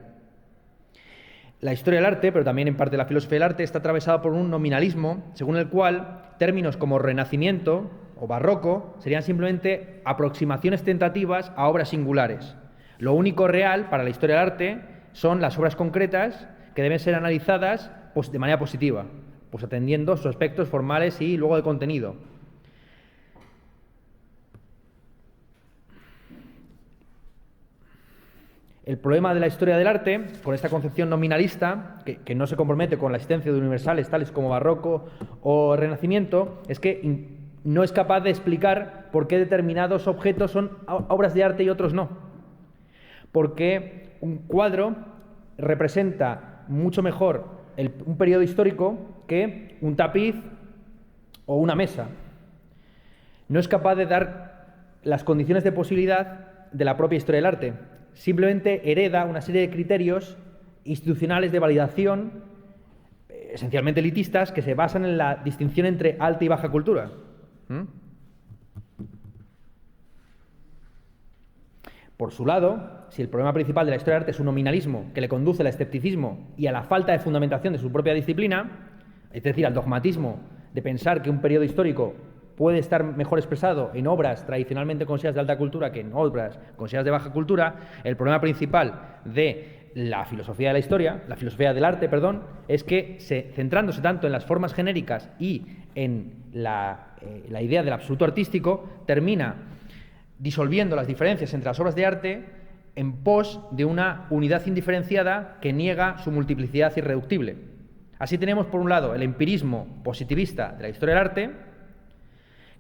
La historia del arte, pero también en parte la filosofía del arte, está atravesada por un nominalismo según el cual términos como renacimiento o barroco serían simplemente aproximaciones tentativas a obras singulares. Lo único real para la historia del arte son las obras concretas que deben ser analizadas de manera positiva, pues atendiendo sus aspectos formales y luego de contenido. El problema de la historia del arte, con esta concepción nominalista, que no se compromete con la existencia de universales tales como barroco o renacimiento, es que no es capaz de explicar por qué determinados objetos son obras de arte y otros no. Porque un cuadro representa mucho mejor un periodo histórico que un tapiz o una mesa. No es capaz de dar las condiciones de posibilidad de la propia historia del arte. Simplemente hereda una serie de criterios institucionales de validación, esencialmente elitistas, que se basan en la distinción entre alta y baja cultura. Por su lado, si el problema principal de la historia del arte es un nominalismo que le conduce al escepticismo y a la falta de fundamentación de su propia disciplina, es decir, al dogmatismo de pensar que un periodo histórico puede estar mejor expresado en obras tradicionalmente consideradas de alta cultura que en obras consideradas de baja cultura, el problema principal de la filosofía de la historia, la filosofía del arte, es que centrándose tanto en las formas genéricas y en la idea del absoluto artístico, termina disolviendo las diferencias entre las obras de arte en pos de una unidad indiferenciada que niega su multiplicidad irreductible. Así tenemos, por un lado, el empirismo positivista de la historia del arte,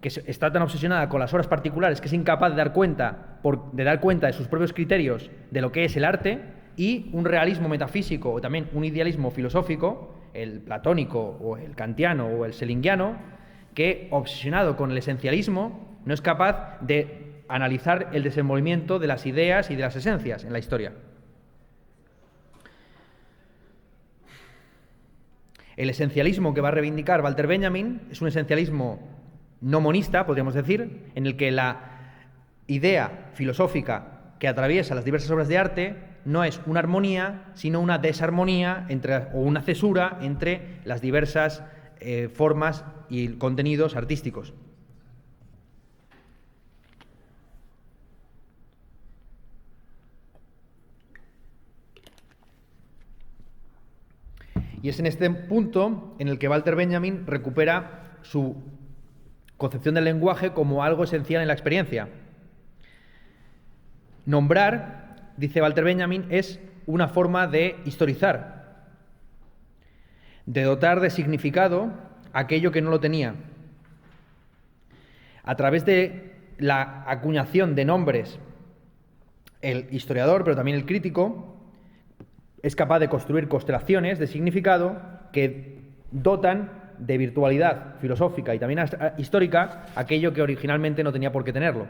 que está tan obsesionada con las obras particulares que es incapaz de dar cuenta de sus propios criterios de lo que es el arte, y un realismo metafísico o también un idealismo filosófico, el platónico o el kantiano o el selingiano, que, obsesionado con el esencialismo, no es capaz de analizar el desenvolvimiento de las ideas y de las esencias en la historia. El esencialismo que va a reivindicar Walter Benjamin es un esencialismo no monista, podríamos decir, en el que la idea filosófica que atraviesa las diversas obras de arte no es una armonía, sino una desarmonía o una cesura entre las diversas formas y contenidos artísticos. Y es en este punto en el que Walter Benjamin recupera su concepción del lenguaje como algo esencial en la experiencia. Nombrar, dice Walter Benjamin, es una forma de historizar, de dotar de significado aquello que no lo tenía. A través de la acuñación de nombres, el historiador, pero también el crítico, es capaz de construir constelaciones de significado que dotan de virtualidad filosófica y también histórica aquello que originalmente no tenía por qué tenerlo.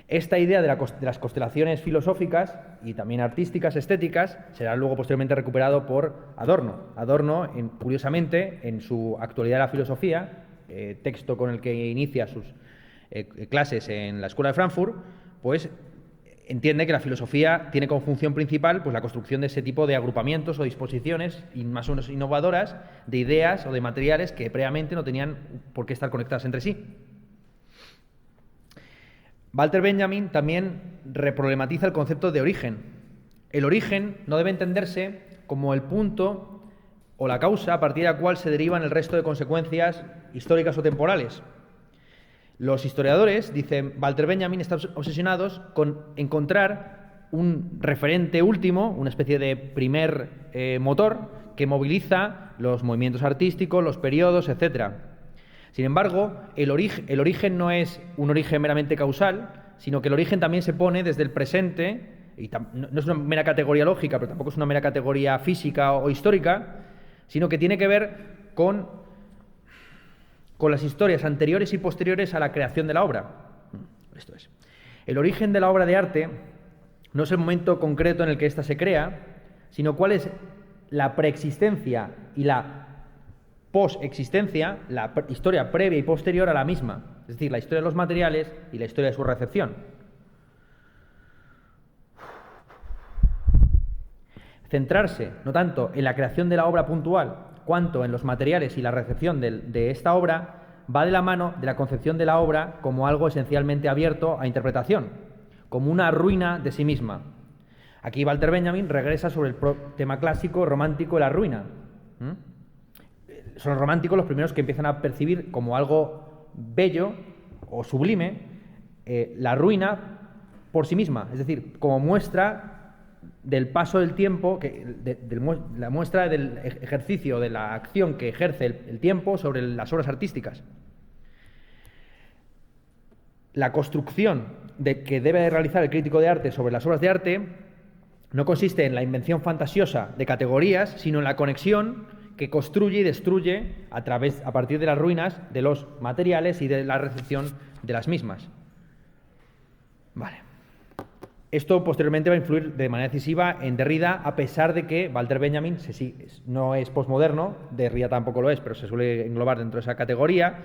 Esta idea de las constelaciones filosóficas y también artísticas, estéticas, será luego posteriormente recuperado por Adorno. Adorno, curiosamente, en su Actualidad de la Filosofía, texto con el que inicia sus clases en la Escuela de Frankfurt, pues entiende que la filosofía tiene como función principal pues la construcción de ese tipo de agrupamientos o disposiciones más o menos innovadoras de ideas o de materiales que previamente no tenían por qué estar conectadas entre sí. Walter Benjamin también reproblematiza el concepto de origen. El origen no debe entenderse como el punto o la causa a partir de la cual se derivan el resto de consecuencias históricas o temporales. Los historiadores, dice Walter Benjamin, están obsesionados con encontrar un referente último, una especie de primer motor que moviliza los movimientos artísticos, los periodos, etc. Sin embargo, el origen no es un origen meramente causal, sino que el origen también se pone desde el presente, y no es una mera categoría lógica, pero tampoco es una mera categoría física o histórica, sino que tiene que ver con las historias anteriores y posteriores a la creación de la obra. Esto es. El origen de la obra de arte no es el momento concreto en el que ésta se crea, sino cuál es la preexistencia y la posexistencia, la historia previa y posterior a la misma, es decir, la historia de los materiales y la historia de su recepción. Centrarse no tanto en la creación de la obra puntual cuanto en los materiales y la recepción de esta obra va de la mano de la concepción de la obra como algo esencialmente abierto a interpretación, como una ruina de sí misma. Aquí Walter Benjamin regresa sobre el tema clásico romántico de la ruina. Son los románticos los primeros que empiezan a percibir como algo bello o sublime la ruina por sí misma, es decir, como muestra del paso del tiempo, la muestra del ejercicio de la acción que ejerce el tiempo sobre las obras artísticas. La construcción que debe realizar el crítico de arte sobre las obras de arte no consiste en la invención fantasiosa de categorías, sino en la conexión que construye y destruye a partir de las ruinas de los materiales y de la recepción de las mismas. Vale. Esto posteriormente va a influir de manera decisiva en Derrida, a pesar de que Walter Benjamin no es posmoderno, Derrida tampoco lo es, pero se suele englobar dentro de esa categoría.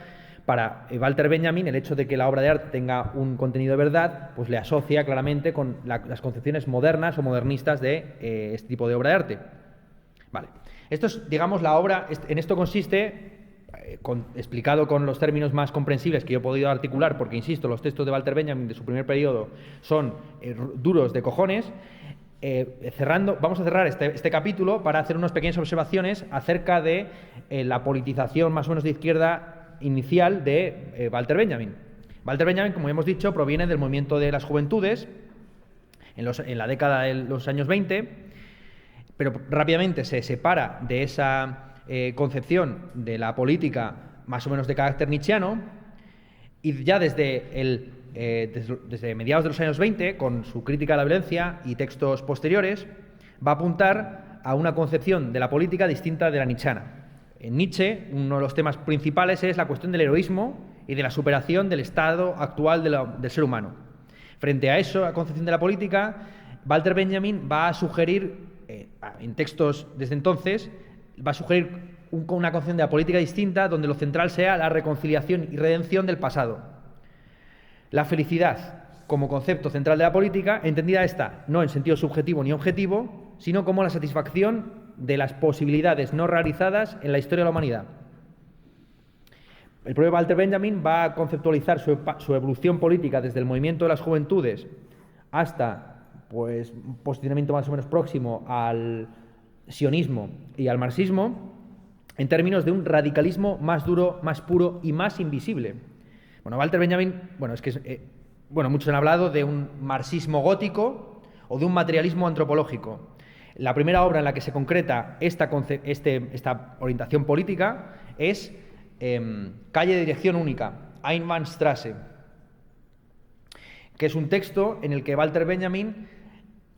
Para Walter Benjamin, el hecho de que la obra de arte tenga un contenido de verdad, pues le asocia claramente con las concepciones modernas o modernistas de este tipo de obra de arte. Vale. Esto es, digamos, la obra, en esto consiste, explicado con los términos más comprensibles que yo he podido articular, porque, insisto, los textos de Walter Benjamin de su primer periodo son duros de cojones. Vamos a cerrar este capítulo para hacer unas pequeñas observaciones acerca de la politización más o menos de izquierda inicial de Walter Benjamin. Walter Benjamin, como hemos dicho, proviene del movimiento de las juventudes en la década de los años 20, pero rápidamente se separa de esa concepción de la política más o menos de carácter nietzscheano Y ya desde mediados de los años 20, con su crítica a la violencia y textos posteriores, va a apuntar a una concepción de la política distinta de la nietzscheana. En Nietzsche, uno de los temas principales es la cuestión del heroísmo y de la superación del estado actual del ser humano. Frente a eso, la concepción de la política, Walter Benjamin va a sugerir, en textos desde entonces, va a sugerir una concepción de la política distinta donde lo central sea la reconciliación y redención del pasado. La felicidad como concepto central de la política, entendida esta no en sentido subjetivo ni objetivo, sino como la satisfacción de las posibilidades no realizadas en la historia de la humanidad. El propio Walter Benjamin va a conceptualizar su evolución política desde el movimiento de las juventudes hasta pues, un posicionamiento más o menos próximo al sionismo y al marxismo, en términos de un radicalismo más duro, más puro y más invisible. Bueno, Walter Benjamin, muchos han hablado de un marxismo gótico o de un materialismo antropológico. La primera obra en la que se concreta esta orientación política es Calle de Dirección Única, Einbahnstraße, que es un texto en el que Walter Benjamin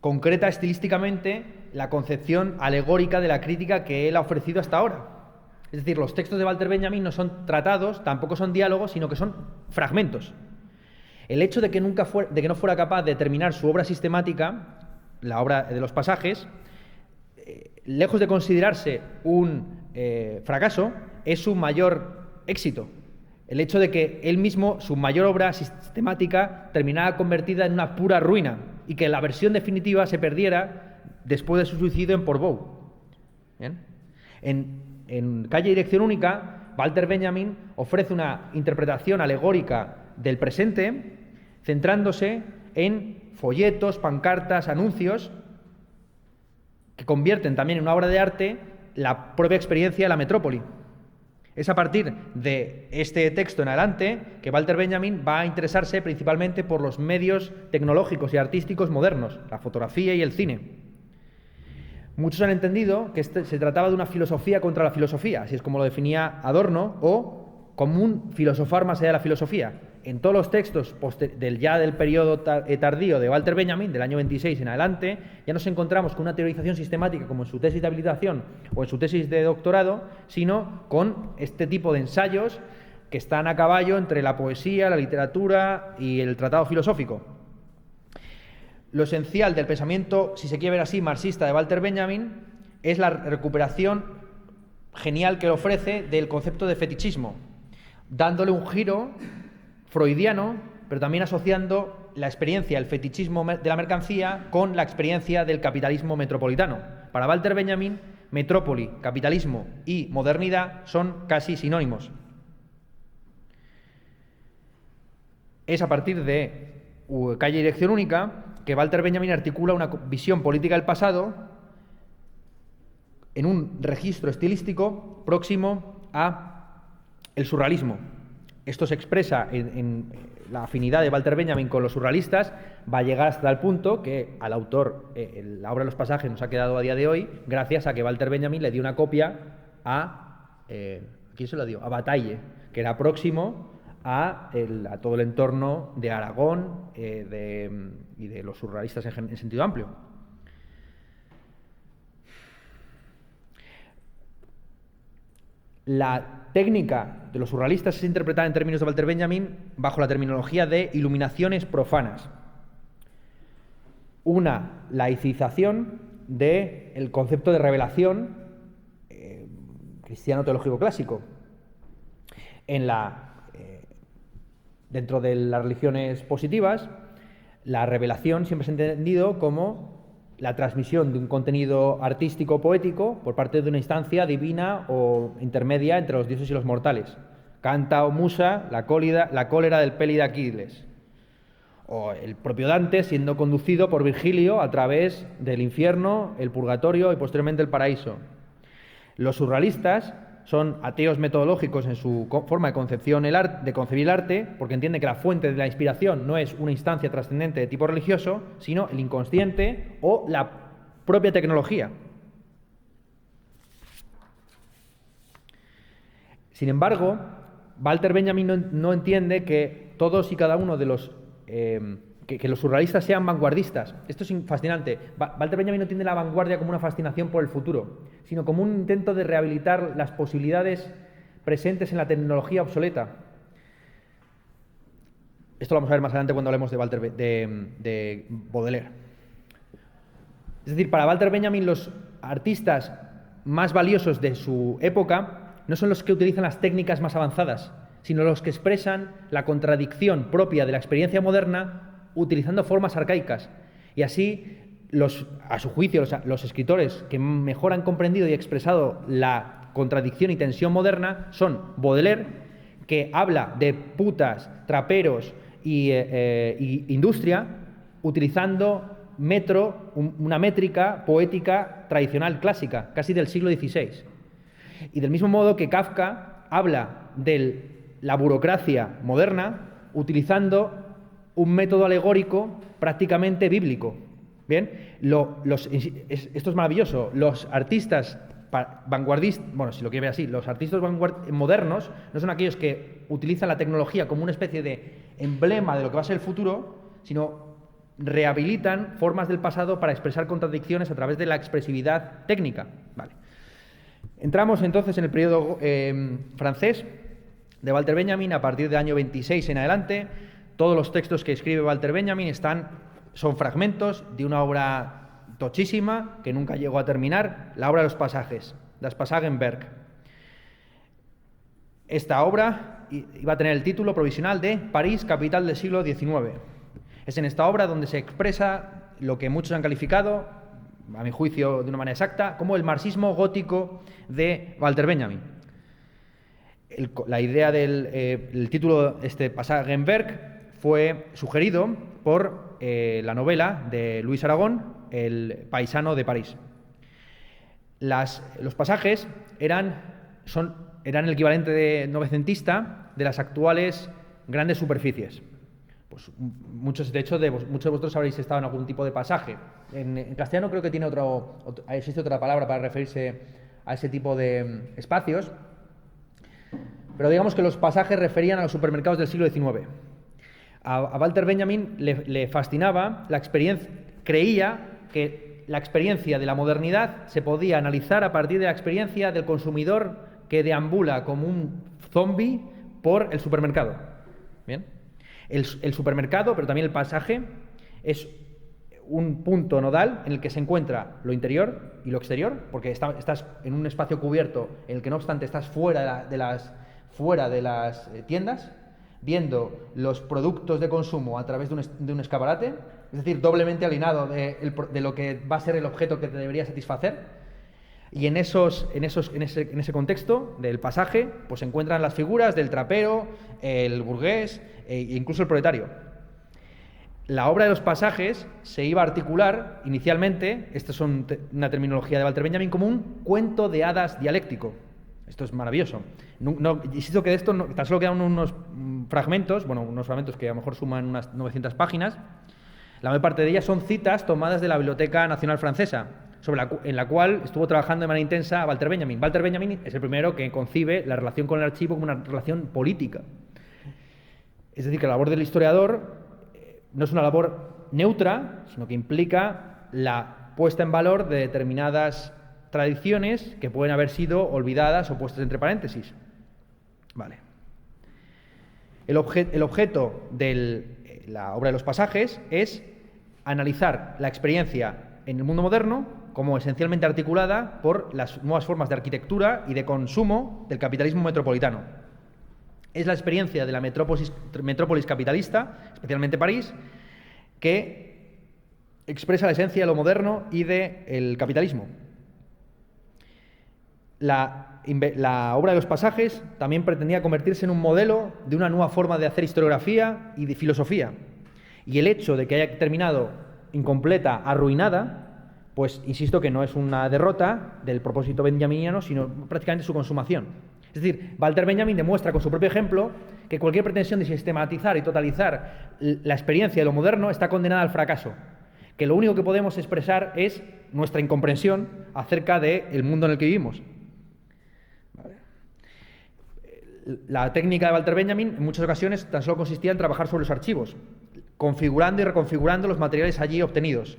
concreta estilísticamente la concepción alegórica de la crítica que él ha ofrecido hasta ahora. Es decir, los textos de Walter Benjamin no son tratados, tampoco son diálogos, sino que son fragmentos. El hecho de que no fuera capaz de terminar su obra sistemática, la obra de los pasajes, lejos de considerarse un fracaso, es su mayor éxito. El hecho de que él mismo, su mayor obra sistemática, terminara convertida en una pura ruina y que la versión definitiva se perdiera después de su suicidio en Portbou. ¿Bien? En Calle y Dirección Única, Walter Benjamin ofrece una interpretación alegórica del presente, centrándose en folletos, pancartas, anuncios, que convierten también en una obra de arte la propia experiencia de la metrópoli. Es a partir de este texto en adelante que Walter Benjamin va a interesarse principalmente por los medios tecnológicos y artísticos modernos, la fotografía y el cine. Muchos han entendido que se trataba de una filosofía contra la filosofía, así es como lo definía Adorno, o como un filosofar más allá de la filosofía. En todos los textos del periodo tardío de Walter Benjamin, del año 26 en adelante, ya nos encontramos con una teorización sistemática como en su tesis de habilitación o en su tesis de doctorado, sino con este tipo de ensayos que están a caballo entre la poesía, la literatura y el tratado filosófico. Lo esencial del pensamiento, si se quiere ver así, marxista de Walter Benjamin, es la recuperación genial que ofrece del concepto de fetichismo, dándole un giro freudiano, pero también asociando la experiencia, el fetichismo de la mercancía con la experiencia del capitalismo metropolitano. Para Walter Benjamin, metrópoli, capitalismo y modernidad son casi sinónimos. Es a partir de Calle y Dirección Única que Walter Benjamin articula una visión política del pasado en un registro estilístico próximo a el surrealismo. Esto se expresa en la afinidad de Walter Benjamin con los surrealistas, va a llegar hasta el punto que al autor la obra de los pasajes nos ha quedado a día de hoy gracias a que Walter Benjamin le dio una copia ¿quién se lo dio? A Bataille, que era próximo a todo el entorno de Aragón y de los surrealistas en sentido amplio. La técnica de los surrealistas es interpretada en términos de Walter Benjamin bajo la terminología de iluminaciones profanas. Una laicización del concepto de revelación cristiano teológico clásico. Dentro de las religiones positivas, la revelación siempre se ha entendido como la transmisión de un contenido artístico o poético por parte de una instancia divina o intermedia entre los dioses y los mortales. Canta o musa la cólera del Pélida Aquiles. O el propio Dante siendo conducido por Virgilio a través del infierno, el purgatorio y posteriormente el paraíso. Los surrealistas son ateos metodológicos en su forma de concebir el arte, porque entienden que la fuente de la inspiración no es una instancia trascendente de tipo religioso, sino el inconsciente o la propia tecnología. Sin embargo, Walter Benjamin no entiende que todos y cada uno de los... que los surrealistas sean vanguardistas. Esto es fascinante. Walter Benjamin no entiende la vanguardia como una fascinación por el futuro, sino como un intento de rehabilitar las posibilidades presentes en la tecnología obsoleta. Esto lo vamos a ver más adelante cuando hablemos de Baudelaire. Es decir, para Walter Benjamin los artistas más valiosos de su época no son los que utilizan las técnicas más avanzadas, sino los que expresan la contradicción propia de la experiencia moderna utilizando formas arcaicas. Y así, a su juicio, los escritores que mejor han comprendido y expresado la contradicción y tensión moderna son Baudelaire, que habla de putas, traperos y industria, utilizando una métrica poética tradicional clásica, casi del siglo XVI. Y del mismo modo que Kafka habla de la burocracia moderna, utilizando un método alegórico prácticamente bíblico. Bien, esto es maravilloso. Los artistas vanguardistas, bueno, si lo quiere ver así, los artistas modernos no son aquellos que utilizan la tecnología como una especie de emblema de lo que va a ser el futuro, sino rehabilitan formas del pasado para expresar contradicciones a través de la expresividad técnica. Vale. Entramos entonces en el periodo francés de Walter Benjamin. A partir del año 26 en adelante, todos los textos que escribe Walter Benjamin son fragmentos de una obra tochísima que nunca llegó a terminar, la obra de los pasajes, Das Passagenwerk. Esta obra iba a tener el título provisional de París, capital del siglo XIX. Es en esta obra donde se expresa lo que muchos han calificado, a mi juicio de una manera exacta, como el marxismo gótico de Walter Benjamin. La idea del título Passagenwerk fue sugerido por la novela de Luis Aragón, El paisano de París. Los pasajes eran el equivalente novecentista de las actuales grandes superficies. Pues muchos de vosotros habréis estado en algún tipo de pasaje. En castellano creo que existe otra palabra para referirse a ese tipo de espacios, pero digamos que los pasajes referían a los supermercados del siglo XIX. A Walter Benjamin le fascinaba la experiencia, creía que la experiencia de la modernidad se podía analizar a partir de la experiencia del consumidor que deambula como un zombi por el supermercado. ¿Bien? El supermercado, pero también el pasaje, es un punto nodal en el que se encuentra lo interior y lo exterior, porque estás en un espacio cubierto en el que no obstante estás fuera de las tiendas, viendo los productos de consumo a través de un escaparate, es decir, doblemente alineado de lo que va a ser el objeto que te debería satisfacer. Y en ese contexto del pasaje, pues se encuentran las figuras del trapero, el burgués e incluso el proletario. La obra de los pasajes se iba a articular inicialmente, esta es una terminología de Walter Benjamin, como un cuento de hadas dialéctico. Esto es maravilloso. Insisto que de esto tan solo quedan unos fragmentos que a lo mejor suman unas 900 páginas. La mayor parte de ellas son citas tomadas de la Biblioteca Nacional Francesa, en la cual estuvo trabajando de manera intensa Walter Benjamin. Walter Benjamin es el primero que concibe la relación con el archivo como una relación política. Es decir, que la labor del historiador no es una labor neutra, sino que implica la puesta en valor de determinadas tradiciones que pueden haber sido olvidadas o puestas entre paréntesis. Vale. El objeto de la obra de los pasajes es analizar la experiencia en el mundo moderno como esencialmente articulada por las nuevas formas de arquitectura y de consumo del capitalismo metropolitano. Es la experiencia de la metrópolis capitalista, especialmente París, que expresa la esencia de lo moderno y del capitalismo. La obra de los pasajes también pretendía convertirse en un modelo de una nueva forma de hacer historiografía y de filosofía. Y el hecho de que haya terminado incompleta, arruinada, pues insisto que no es una derrota del propósito benjaminiano, sino prácticamente su consumación. Es decir, Walter Benjamin demuestra con su propio ejemplo que cualquier pretensión de sistematizar y totalizar la experiencia de lo moderno está condenada al fracaso, que lo único que podemos expresar es nuestra incomprensión acerca del mundo en el que vivimos. Vale. La técnica de Walter Benjamin en muchas ocasiones tan solo consistía en trabajar sobre los archivos, configurando y reconfigurando los materiales allí obtenidos.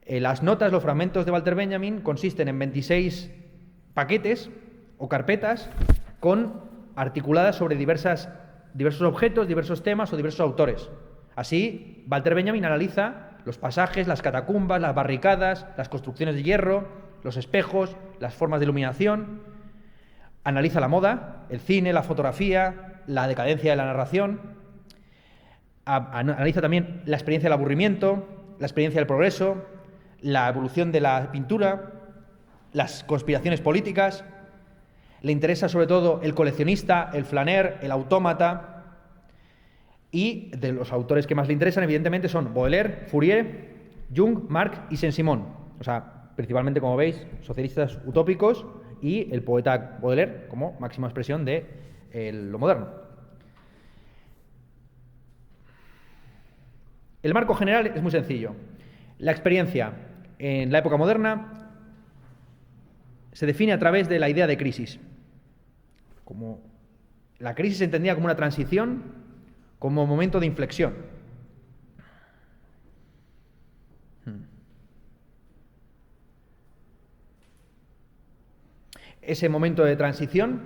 Las notas, los fragmentos de Walter Benjamin consisten en 26 paquetes o carpetas articuladas sobre diversos objetos, diversos temas o diversos autores. Así, Walter Benjamin analiza los pasajes, las catacumbas, las barricadas, las construcciones de hierro, los espejos, las formas de iluminación. Analiza la moda, el cine, la fotografía, la decadencia de la narración. Analiza también la experiencia del aburrimiento, la experiencia del progreso, la evolución de la pintura, las conspiraciones políticas. Le interesa sobre todo el coleccionista, el flaner, el autómata. Y de los autores que más le interesan, evidentemente, son Baudelaire, Fourier, Jung, Marx y Saint-Simon. O sea, principalmente, como veis, socialistas utópicos y el poeta Baudelaire como máxima expresión de lo moderno. El marco general es muy sencillo. La experiencia en la época moderna se define a través de la idea de crisis. Como la crisis se entendía como una transición, como momento de inflexión. Ese momento de transición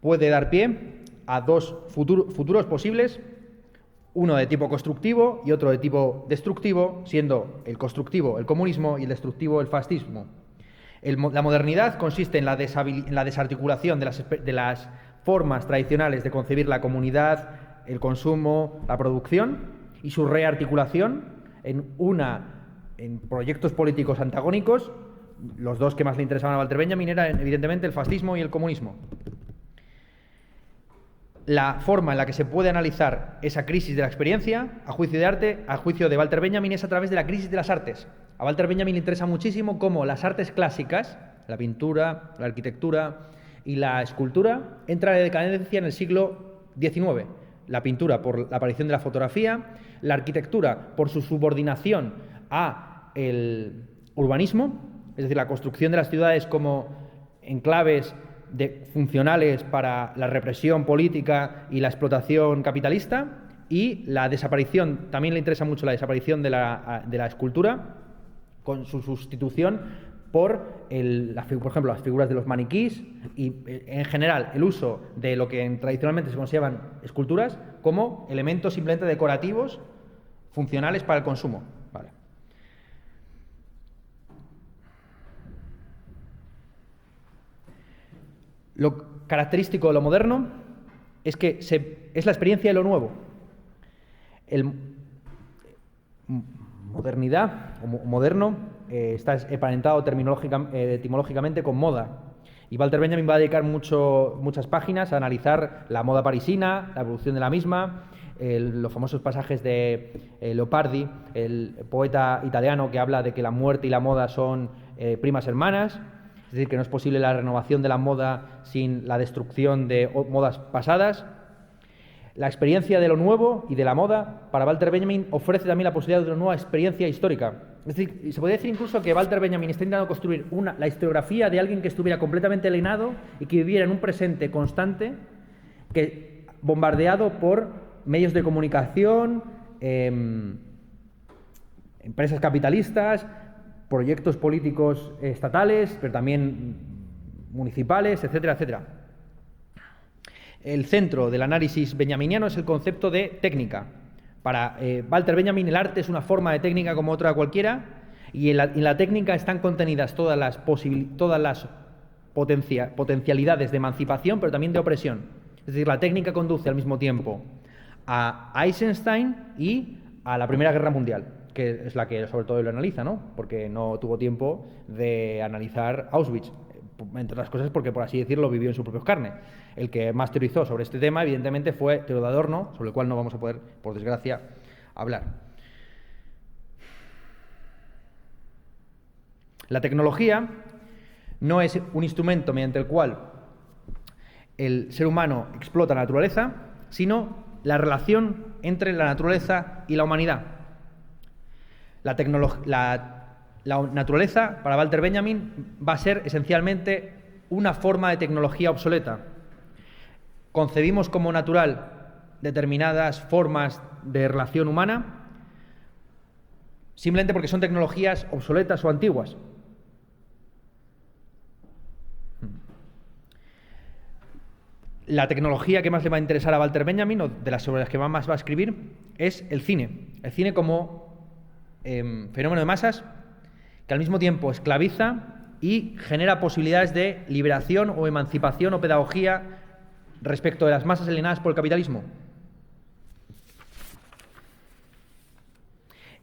puede dar pie a dos futuros posibles, uno de tipo constructivo y otro de tipo destructivo, siendo el constructivo el comunismo y el destructivo el fascismo. La modernidad consiste en la desarticulación de las formas tradicionales de concebir la comunidad, el consumo, la producción, y su rearticulación en proyectos políticos antagónicos. Los dos que más le interesaban a Walter Benjamin eran, evidentemente, el fascismo y el comunismo. La forma en la que se puede analizar esa crisis de la experiencia, a juicio de Walter Benjamin, es a través de la crisis de las artes. A Walter Benjamin le interesa muchísimo cómo las artes clásicas, la pintura, la arquitectura y la escultura, entran en decadencia en el siglo XIX. La pintura por la aparición de la fotografía, la arquitectura por su subordinación al urbanismo, es decir, la construcción de las ciudades como enclaves funcionales para la represión política y la explotación capitalista, y la desaparición, también le interesa mucho la desaparición de la escultura, con su sustitución por ejemplo, las figuras de los maniquís y, en general, el uso de lo que tradicionalmente se consideraban esculturas como elementos simplemente decorativos funcionales para el consumo. Vale. Lo característico de lo moderno es que es la experiencia de lo nuevo. Modernidad o moderno está emparentado etimológicamente con moda. Y Walter Benjamin va a dedicar muchas páginas a analizar la moda parisina, la evolución de la misma, los famosos pasajes de Leopardi, el poeta italiano, que habla de que la muerte y la moda son primas hermanas, es decir, que no es posible la renovación de la moda sin la destrucción de modas pasadas. La experiencia de lo nuevo y de la moda, para Walter Benjamin, ofrece también la posibilidad de una nueva experiencia histórica. Es decir, se podría decir incluso que Walter Benjamin está intentando construir la historiografía de alguien que estuviera completamente alienado y que viviera en un presente constante, bombardeado por medios de comunicación, empresas capitalistas, proyectos políticos estatales, pero también municipales, etcétera, etcétera. El centro del análisis benjaminiano es el concepto de técnica. Para Walter Benjamin, el arte es una forma de técnica como otra cualquiera, y en la técnica están contenidas todas las potencialidades de emancipación, pero también de opresión. Es decir, la técnica conduce al mismo tiempo a Eisenstein y a la Primera Guerra Mundial, que es la que sobre todo lo analiza, ¿no? Porque no tuvo tiempo de analizar Auschwitz, entre otras cosas porque, por así decirlo, vivió en su propia carne. El que más teorizó sobre este tema, evidentemente, fue Theodor Adorno, sobre el cual no vamos a poder, por desgracia, hablar. La tecnología no es un instrumento mediante el cual el ser humano explota la naturaleza, sino la relación entre la naturaleza y la humanidad. La naturaleza, para Walter Benjamin, va a ser esencialmente una forma de tecnología obsoleta. concebimos como natural determinadas formas de relación humana simplemente porque son tecnologías obsoletas o antiguas. La tecnología que más le va a interesar a Walter Benjamin, o de las sobre las que más va a escribir, es el cine. El cine como fenómeno de masas que al mismo tiempo esclaviza y genera posibilidades de liberación o emancipación o pedagogía respecto de las masas alienadas por el capitalismo.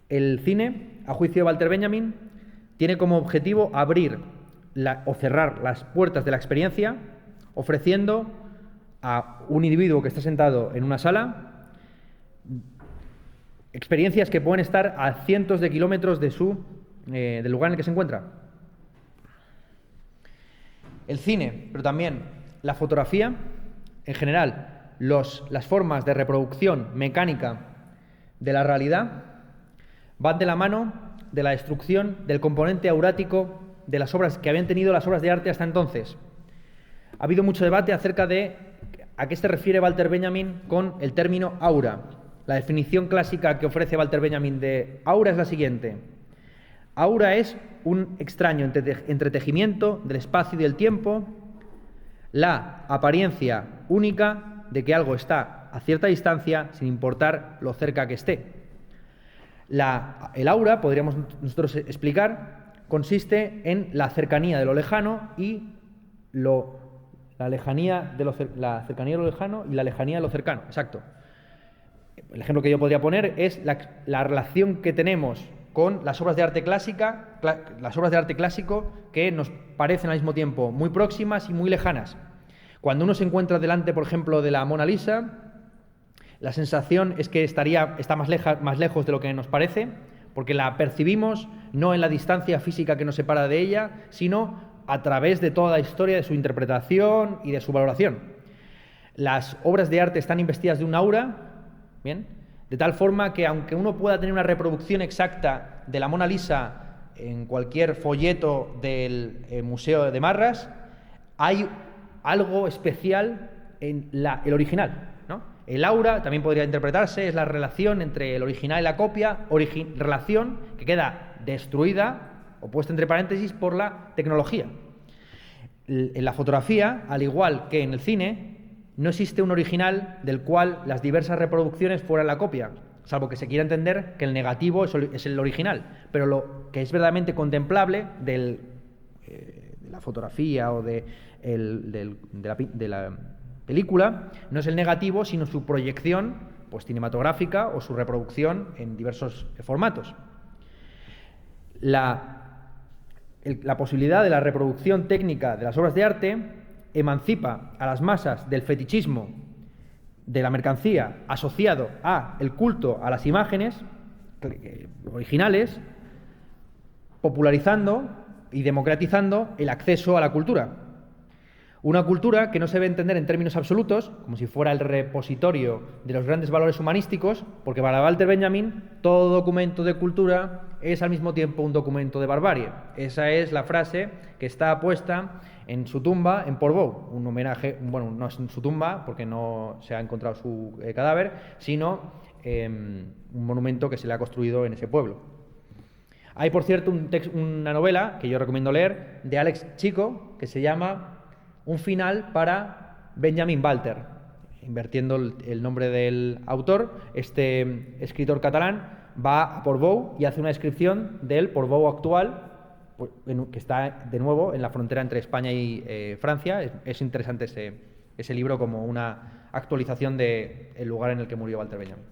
El cine, a juicio de Walter Benjamin, tiene como objetivo abrir o cerrar las puertas de la experiencia, ofreciendo a un individuo que está sentado en una sala experiencias que pueden estar a cientos de kilómetros de del lugar en el que se encuentra. El cine, pero también la fotografía, en general, las formas de reproducción mecánica de la realidad van de la mano de la destrucción del componente aurático de las obras que habían tenido las obras de arte hasta entonces. Ha habido mucho debate acerca de a qué se refiere Walter Benjamin con el término aura. La definición clásica que ofrece Walter Benjamin de aura es la siguiente. Aura es un extraño entretejimiento del espacio y del tiempo, la apariencia única de que algo está a cierta distancia sin importar lo cerca que esté. El aura, podríamos nosotros explicar, consiste en la cercanía de lo lejano y la cercanía de lo lejano y la lejanía de lo cercano. Exacto. El ejemplo que yo podría poner es la relación que tenemos con las obras de arte las obras de arte clásico que nos parecen al mismo tiempo muy próximas y muy lejanas. Cuando uno se encuentra delante, por ejemplo, de la Mona Lisa, la sensación es que está más lejos de lo que nos parece, porque la percibimos no en la distancia física que nos separa de ella, sino a través de toda la historia de su interpretación y de su valoración. Las obras de arte están investidas de un aura, ¿bien?, de tal forma que aunque uno pueda tener una reproducción exacta de la Mona Lisa en cualquier folleto del Museo de Marras, hay algo especial en el original, ¿no? El aura también podría interpretarse, es la relación entre el original y la copia, relación que queda destruida o puesta entre paréntesis por la tecnología. En la fotografía, al igual que en el cine, no existe un original del cual las diversas reproducciones fueran la copia, salvo que se quiera entender que el negativo es el original, pero lo que es verdaderamente contemplable de la fotografía o de la película no es el negativo, sino su proyección pues cinematográfica o su reproducción en diversos formatos. La posibilidad de la reproducción técnica de las obras de arte emancipa a las masas del fetichismo de la mercancía asociado a el culto a las imágenes originales, popularizando y democratizando el acceso a la cultura. Una cultura que no se debe entender en términos absolutos, como si fuera el repositorio de los grandes valores humanísticos, porque para Walter Benjamin todo documento de cultura es al mismo tiempo un documento de barbarie. Esa es la frase que está puesta en su tumba en Portbou, un homenaje, bueno, no es en su tumba porque no se ha encontrado su cadáver, sino un monumento que se le ha construido en ese pueblo. Hay, por cierto, una novela que yo recomiendo leer de Alex Chico que se llama Un final para Benjamin Walter. Invirtiendo el nombre del autor, este escritor catalán va a Portbou y hace una descripción del Portbou actual, que está de nuevo en la frontera entre España y Francia. Es interesante ese libro como una actualización del lugar en el que murió Walter Benjamin.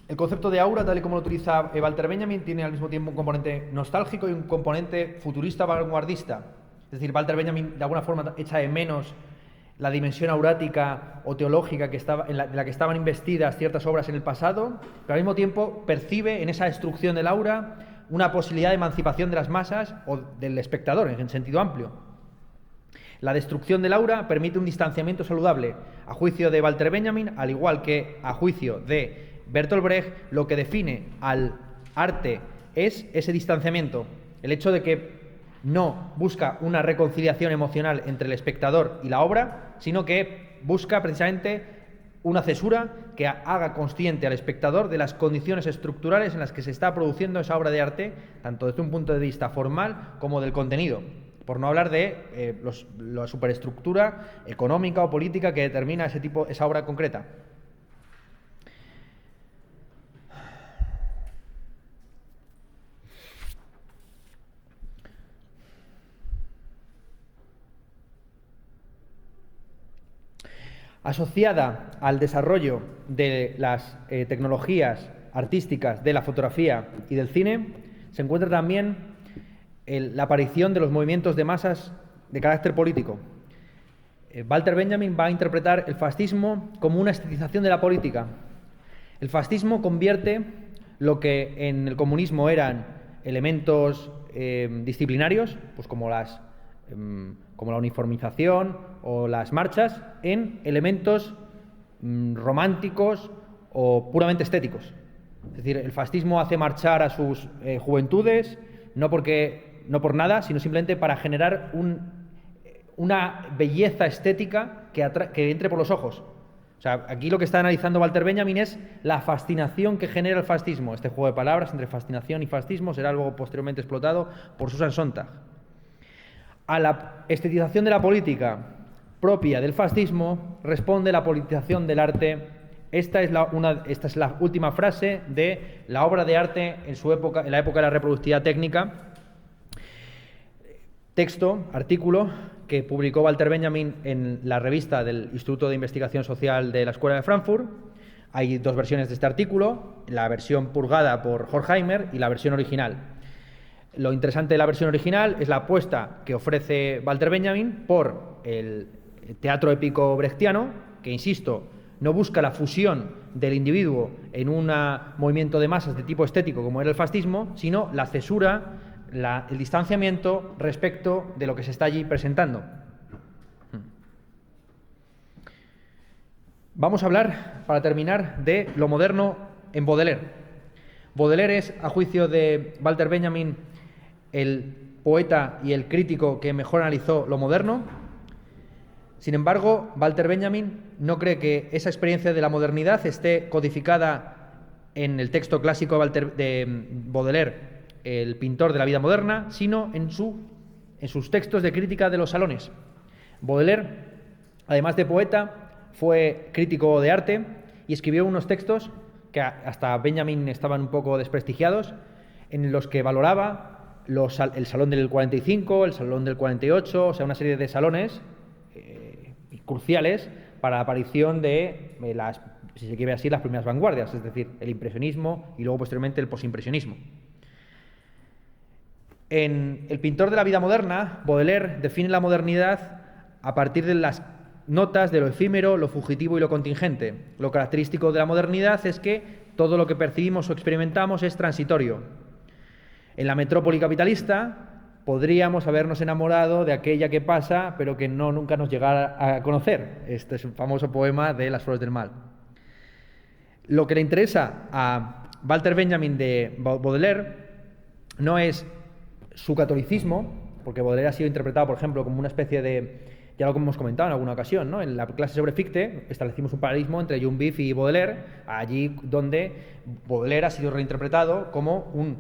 El concepto de aura, tal y como lo utiliza Walter Benjamin, tiene al mismo tiempo un componente nostálgico y un componente futurista vanguardista. Es decir, Walter Benjamin de alguna forma echa de menos la dimensión aurática o teológica de la que estaban investidas ciertas obras en el pasado, pero al mismo tiempo percibe en esa destrucción del aura una posibilidad de emancipación de las masas o del espectador en sentido amplio. La destrucción del aura permite un distanciamiento saludable. A juicio de Walter Benjamin, al igual que a juicio de Bertolt Brecht, lo que define al arte es ese distanciamiento, el hecho de que no busca una reconciliación emocional entre el espectador y la obra, sino que busca precisamente una cesura que haga consciente al espectador de las condiciones estructurales en las que se está produciendo esa obra de arte, tanto desde un punto de vista formal como del contenido, por no hablar de la superestructura económica o política que determina esa obra concreta. Asociada al desarrollo de las tecnologías artísticas de la fotografía y del cine, se encuentra también la aparición de los movimientos de masas de carácter político. Walter Benjamin va a interpretar el fascismo como una estetización de la política. El fascismo convierte lo que en el comunismo eran elementos disciplinarios, pues como la uniformización o las marchas, en elementos románticos o puramente estéticos. Es decir, el fascismo hace marchar a sus juventudes no por nada, sino simplemente para generar una belleza estética que entre por los ojos. O sea, aquí lo que está analizando Walter Benjamin es la fascinación que genera el fascismo. Este juego de palabras entre fascinación y fascismo será luego posteriormente explotado por Susan Sontag. A la estetización de la política propia del fascismo responde la politización del arte. Esta es la última frase de la obra de arte en la época de la reproductividad técnica. Texto, artículo, que publicó Walter Benjamin en la revista del Instituto de Investigación Social de la Escuela de Frankfurt. Hay dos versiones de este artículo, la versión purgada por Horkheimer y la versión original. Lo interesante de la versión original es la apuesta que ofrece Walter Benjamin por el teatro épico brechtiano, que, insisto, no busca la fusión del individuo en un movimiento de masas de tipo estético como era el fascismo, sino la cesura, el distanciamiento respecto de lo que se está allí presentando. Vamos a hablar, para terminar, de lo moderno en Baudelaire. Baudelaire es, a juicio de Walter Benjamin, el poeta y el crítico que mejor analizó lo moderno. Sin embargo, Walter Benjamin no cree que esa experiencia de la modernidad esté codificada en el texto clásico de Baudelaire, el pintor de la vida moderna, sino en sus textos de crítica de los salones. Baudelaire, además de poeta, fue crítico de arte y escribió unos textos que hasta Benjamin estaban un poco desprestigiados, en los que valoraba el Salón del 45, el Salón del 48, o sea, una serie de salones cruciales para la aparición de si se quiere así, las primeras vanguardias, es decir, el impresionismo y luego posteriormente el posimpresionismo. En El pintor de la vida moderna, Baudelaire define la modernidad a partir de las notas de lo efímero, lo fugitivo y lo contingente. Lo característico de la modernidad es que todo lo que percibimos o experimentamos es transitorio. En la metrópoli capitalista podríamos habernos enamorado de aquella que pasa, pero que nunca nos llegara a conocer. Este es un famoso poema de Las flores del mal. Lo que le interesa a Walter Benjamin de Baudelaire no es su catolicismo, porque Baudelaire ha sido interpretado, por ejemplo, como una especie de, ya lo hemos comentado en alguna ocasión, ¿no? En la clase sobre Fichte establecimos un paralelismo entre Jungbif y Baudelaire, allí donde Baudelaire ha sido reinterpretado como un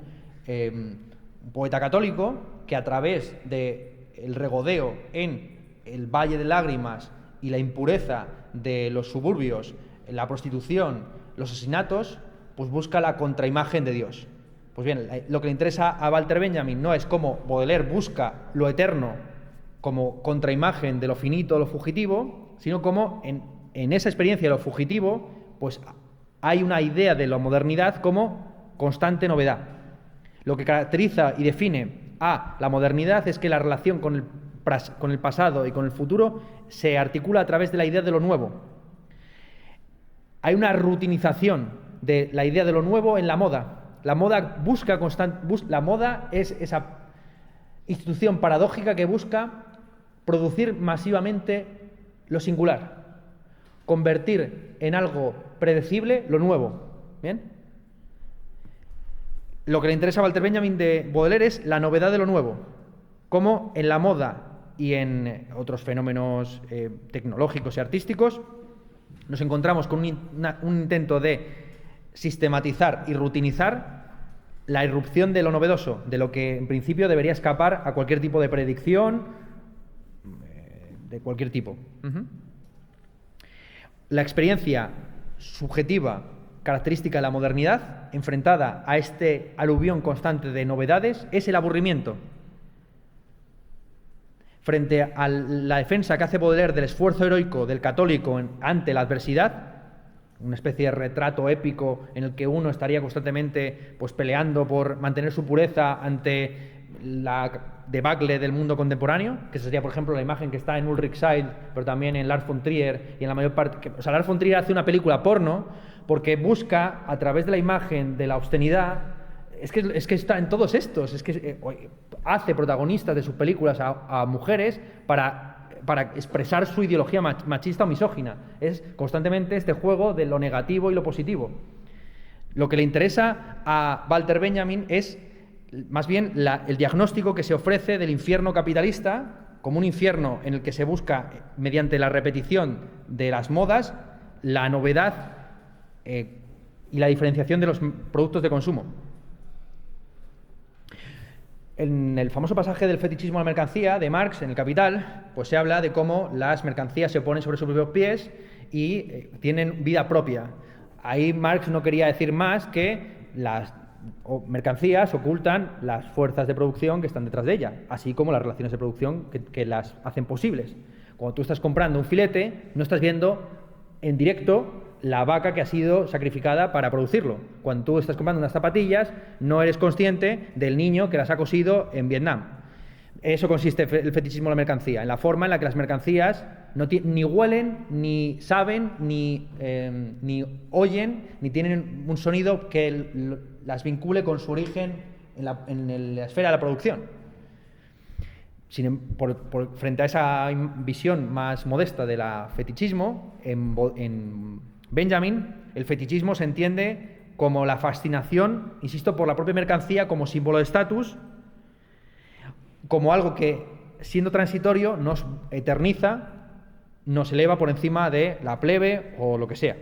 poeta católico que, a través del regodeo en el Valle de Lágrimas y la impureza de los suburbios, la prostitución, los asesinatos, pues busca la contraimagen de Dios. Pues bien, lo que le interesa a Walter Benjamin no es cómo Baudelaire busca lo eterno como contraimagen de lo finito, lo fugitivo, sino cómo en esa experiencia de lo fugitivo, pues hay una idea de la modernidad como constante novedad. Lo que caracteriza y define a la modernidad es que la relación con el pasado y con el futuro se articula a través de la idea de lo nuevo. Hay una rutinización de la idea de lo nuevo en la moda. La moda la moda es esa institución paradójica que busca producir masivamente lo singular, convertir en algo predecible lo nuevo. ¿Bien? Lo que le interesa a Walter Benjamin de Baudelaire es la novedad de lo nuevo. como en la moda y en otros fenómenos tecnológicos y artísticos nos encontramos con un intento de sistematizar y rutinizar la irrupción de lo novedoso, de lo que en principio debería escapar a cualquier tipo de predicción, de cualquier tipo. La experiencia subjetiva característica de la modernidad, enfrentada a este aluvión constante de novedades, es el aburrimiento. Frente a la defensa que hace Baudelaire del esfuerzo heroico del católico ante la adversidad, una especie de retrato épico en el que uno estaría constantemente pues, peleando por mantener su pureza ante la debacle del mundo contemporáneo, que sería, por ejemplo, la imagen que está en Ulrich Seidl, pero también en Lars von Trier y en la mayor parte... O sea, Lars von Trier hace una película porno porque busca, a través de la imagen de la obscenidad, es que está en todos estos, es que hace protagonistas de sus películas a mujeres para expresar su ideología machista o misógina. Es constantemente este juego de lo negativo y lo positivo. Lo que le interesa a Walter Benjamin es más bien el diagnóstico que se ofrece del infierno capitalista como un infierno en el que se busca, mediante la repetición de las modas, la novedad y la diferenciación de los productos de consumo. En el famoso pasaje del fetichismo a la mercancía de Marx, en el Capital, pues se habla de cómo las mercancías se ponen sobre sus propios pies y tienen vida propia. Ahí Marx no quería decir más que las mercancías ocultan las fuerzas de producción que están detrás de ella, así como las relaciones de producción que las hacen posibles. Cuando tú estás comprando un filete, no estás viendo en directo la vaca que ha sido sacrificada para producirlo. Cuando tú estás comprando unas zapatillas, no eres consciente del niño que las ha cosido en Vietnam. Eso consiste el fetichismo de la mercancía, en la forma en la que las mercancías ni huelen, ni saben, ni oyen, ni tienen un sonido que las vincule con su origen en la esfera de la producción. Frente a esa visión más modesta del fetichismo, en Benjamin, el fetichismo se entiende como la fascinación, insisto, por la propia mercancía como símbolo de estatus, como algo que, siendo transitorio, nos eterniza, nos eleva por encima de la plebe o lo que sea.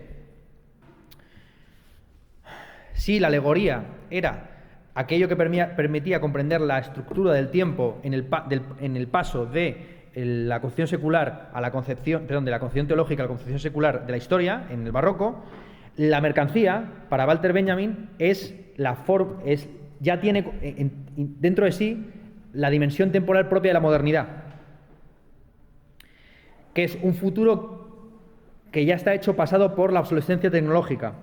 Si la alegoría era aquello que permitía comprender la estructura del tiempo en el paso de la concepción secular a la concepción, de la concepción teológica a la concepción secular de la historia, en el barroco, la mercancía, para Walter Benjamin, ya tiene dentro de sí la dimensión temporal propia de la modernidad, que es un futuro que ya está hecho pasado por la obsolescencia tecnológica.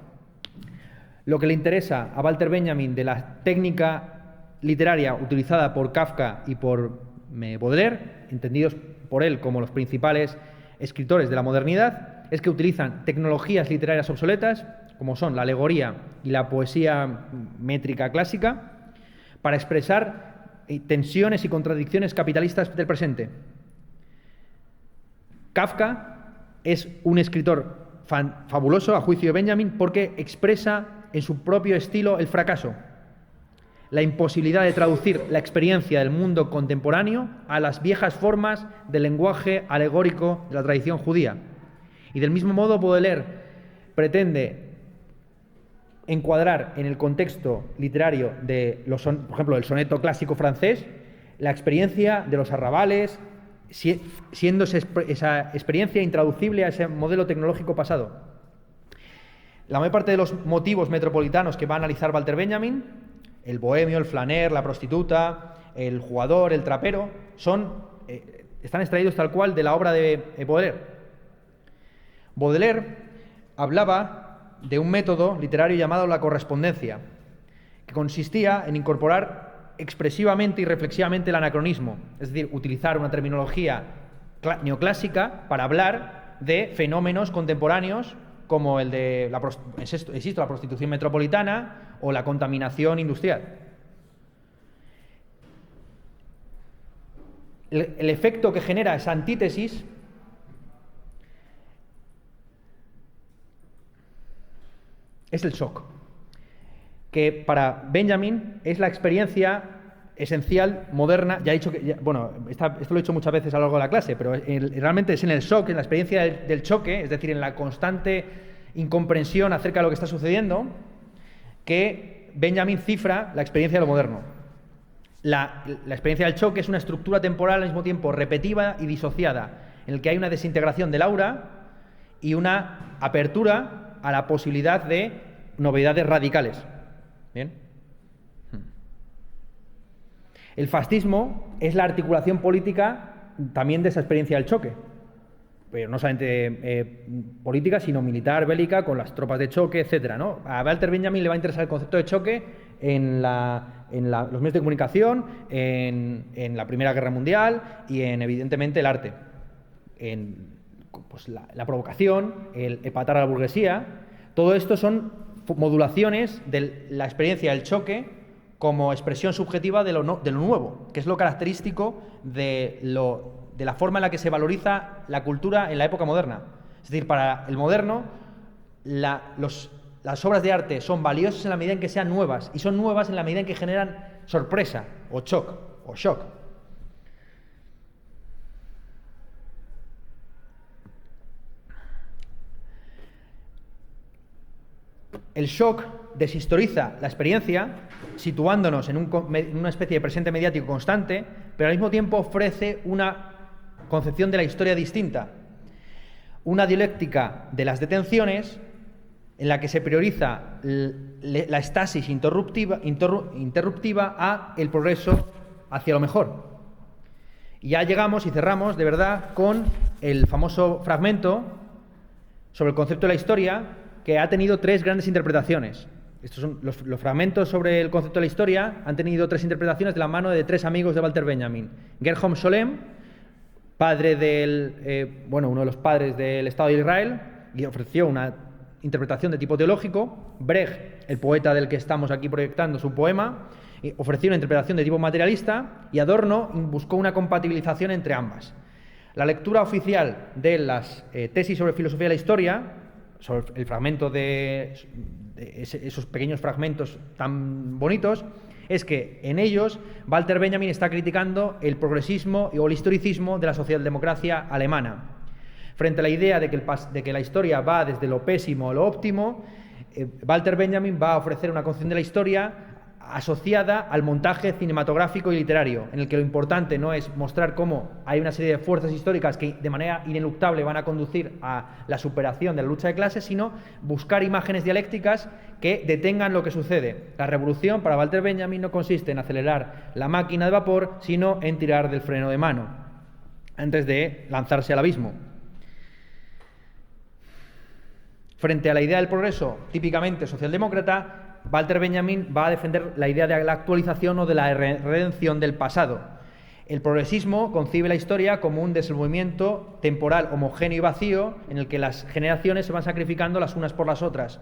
Lo que le interesa a Walter Benjamin de la técnica literaria utilizada por Kafka y por Baudelaire, entendidos por él como los principales escritores de la modernidad, es que utilizan tecnologías literarias obsoletas, como son la alegoría y la poesía métrica clásica, para expresar tensiones y contradicciones capitalistas del presente. Kafka es un escritor fabuloso, a juicio de Benjamin, porque expresa en su propio estilo el fracaso, la imposibilidad de traducir la experiencia del mundo contemporáneo a las viejas formas del lenguaje alegórico de la tradición judía. Y del mismo modo, Baudelaire pretende encuadrar en el contexto literario por ejemplo, del soneto clásico francés, la experiencia de los arrabales, siendo esa experiencia intraducible a ese modelo tecnológico pasado. La mayor parte de los motivos metropolitanos que va a analizar Walter Benjamin, el bohemio, el flaner, la prostituta, el jugador, el trapero, están extraídos tal cual de la obra de Baudelaire. Baudelaire hablaba de un método literario llamado la correspondencia, que consistía en incorporar expresivamente y reflexivamente el anacronismo, es decir, utilizar una terminología neoclásica para hablar de fenómenos contemporáneos como el de la prostitución metropolitana o la contaminación industrial. El efecto que genera esa antítesis es el shock, que para Benjamin es la experiencia esencial, moderna. Ya he dicho que, bueno, esto lo he dicho muchas veces a lo largo de la clase, pero realmente es en el shock, en la experiencia del choque, es decir, en la constante incomprensión acerca de lo que está sucediendo, que Benjamin cifra la experiencia de lo moderno. La experiencia del choque es una estructura temporal al mismo tiempo repetitiva y disociada, en el que hay una desintegración del aura y una apertura a la posibilidad de novedades radicales. ¿Bien? El fascismo es la articulación política también de esa experiencia del choque, pero no solamente política, sino militar, bélica, con las tropas de choque, etcétera, ¿no? A Walter Benjamin le va a interesar el concepto de choque en los medios de comunicación, en la Primera Guerra Mundial y evidentemente, el arte. Pues la provocación, el epatar a la burguesía, todo esto son modulaciones de la experiencia del choque como expresión subjetiva de lo nuevo, que es lo característico de la forma en la que se valoriza la cultura en la época moderna. Es decir, para el moderno, las obras de arte son valiosas en la medida en que sean nuevas, y son nuevas en la medida en que generan sorpresa o shock. El shock deshistoriza la experiencia, situándonos en una especie de presente mediático constante, pero al mismo tiempo ofrece una concepción de la historia distinta, una dialéctica de las detenciones en la que se prioriza la estasis interruptiva a el progreso hacia lo mejor. Y ya llegamos y cerramos, de verdad, con el famoso fragmento sobre el concepto de la historia, que ha tenido tres grandes interpretaciones. Estos son los fragmentos sobre el concepto de la historia, han tenido tres interpretaciones de la mano de tres amigos de Walter Benjamin. Gershom Scholem, padre uno de los padres del Estado de Israel, y ofreció una interpretación de tipo teológico. Brecht, el poeta del que estamos aquí proyectando su poema, ofreció una interpretación de tipo materialista, y Adorno buscó una compatibilización entre ambas. La lectura oficial de las tesis sobre filosofía de la historia, sobre el fragmento de esos pequeños fragmentos tan bonitos, es que en ellos Walter Benjamin está criticando el progresismo o el historicismo de la socialdemocracia alemana. Frente a la idea de que la historia va desde lo pésimo a lo óptimo, Walter Benjamin va a ofrecer una concepción de la historia asociada al montaje cinematográfico y literario, en el que lo importante no es mostrar cómo hay una serie de fuerzas históricas que de manera ineluctable van a conducir a la superación de la lucha de clases, sino buscar imágenes dialécticas que detengan lo que sucede. La revolución para Walter Benjamin no consiste en acelerar la máquina de vapor, sino en tirar del freno de mano antes de lanzarse al abismo. Frente a la idea del progreso típicamente socialdemócrata, Walter Benjamin va a defender la idea de la actualización o de la redención del pasado. El progresismo concibe la historia como un desenvolvimiento temporal homogéneo y vacío, en el que las generaciones se van sacrificando las unas por las otras.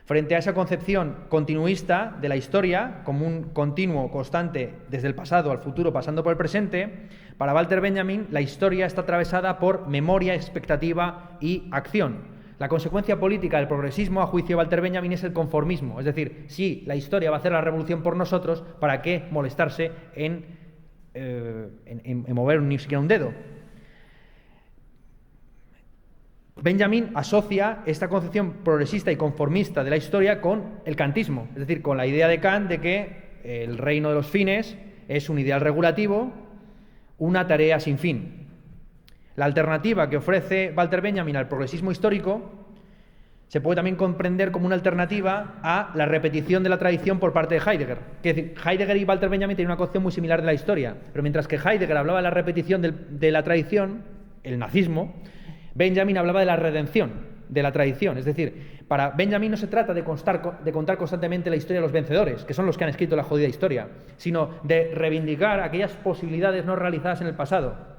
Frente a esa concepción continuista de la historia, como un continuo constante desde el pasado al futuro pasando por el presente, para Walter Benjamin la historia está atravesada por memoria, expectativa y acción. La consecuencia política del progresismo, a juicio de Walter Benjamin, es el conformismo. Es decir, si la historia va a hacer la revolución por nosotros, ¿para qué molestarse en mover ni siquiera un dedo? Benjamin asocia esta concepción progresista y conformista de la historia con el kantismo, es decir, con la idea de Kant de que el reino de los fines es un ideal regulativo, una tarea sin fin. La alternativa que ofrece Walter Benjamin al progresismo histórico se puede también comprender como una alternativa a la repetición de la tradición por parte de Heidegger. Es decir, Heidegger y Walter Benjamin tienen una concepción muy similar de la historia, pero mientras que Heidegger hablaba de la repetición de la tradición, el nazismo, Benjamin hablaba de la redención de la tradición. Es decir, para Benjamin no se trata de contar constantemente la historia de los vencedores, que son los que han escrito la jodida historia, sino de reivindicar aquellas posibilidades no realizadas en el pasado.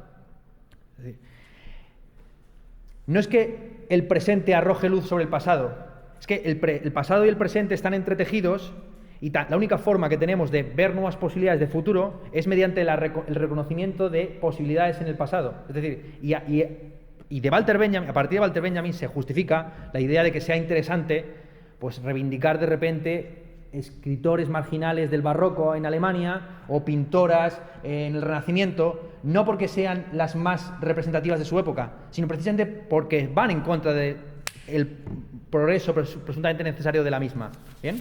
No es que el presente arroje luz sobre el pasado, es que el pasado y el presente están entretejidos, y la única forma que tenemos de ver nuevas posibilidades de futuro es mediante el reconocimiento de posibilidades en el pasado. Es decir, y de Walter Benjamin, a partir de Walter Benjamin se justifica la idea de que sea interesante pues reivindicar de repente escritores marginales del barroco en Alemania o pintoras en el Renacimiento, no porque sean las más representativas de su época, sino precisamente porque van en contra del progreso presuntamente necesario de la misma. ¿Bien?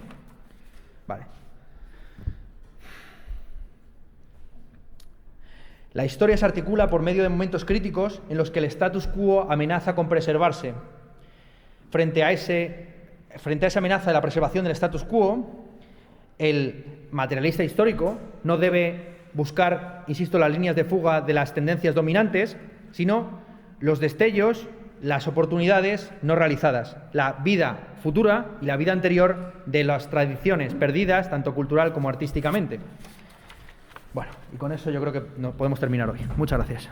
Vale. La historia se articula por medio de momentos críticos en los que el status quo amenaza con preservarse. Frente a esa amenaza de la preservación del status quo, el materialista histórico no debe buscar, insisto, las líneas de fuga de las tendencias dominantes, sino los destellos, las oportunidades no realizadas, la vida futura y la vida anterior de las tradiciones perdidas, tanto cultural como artísticamente. Bueno, y con eso yo creo que podemos terminar hoy. Muchas gracias.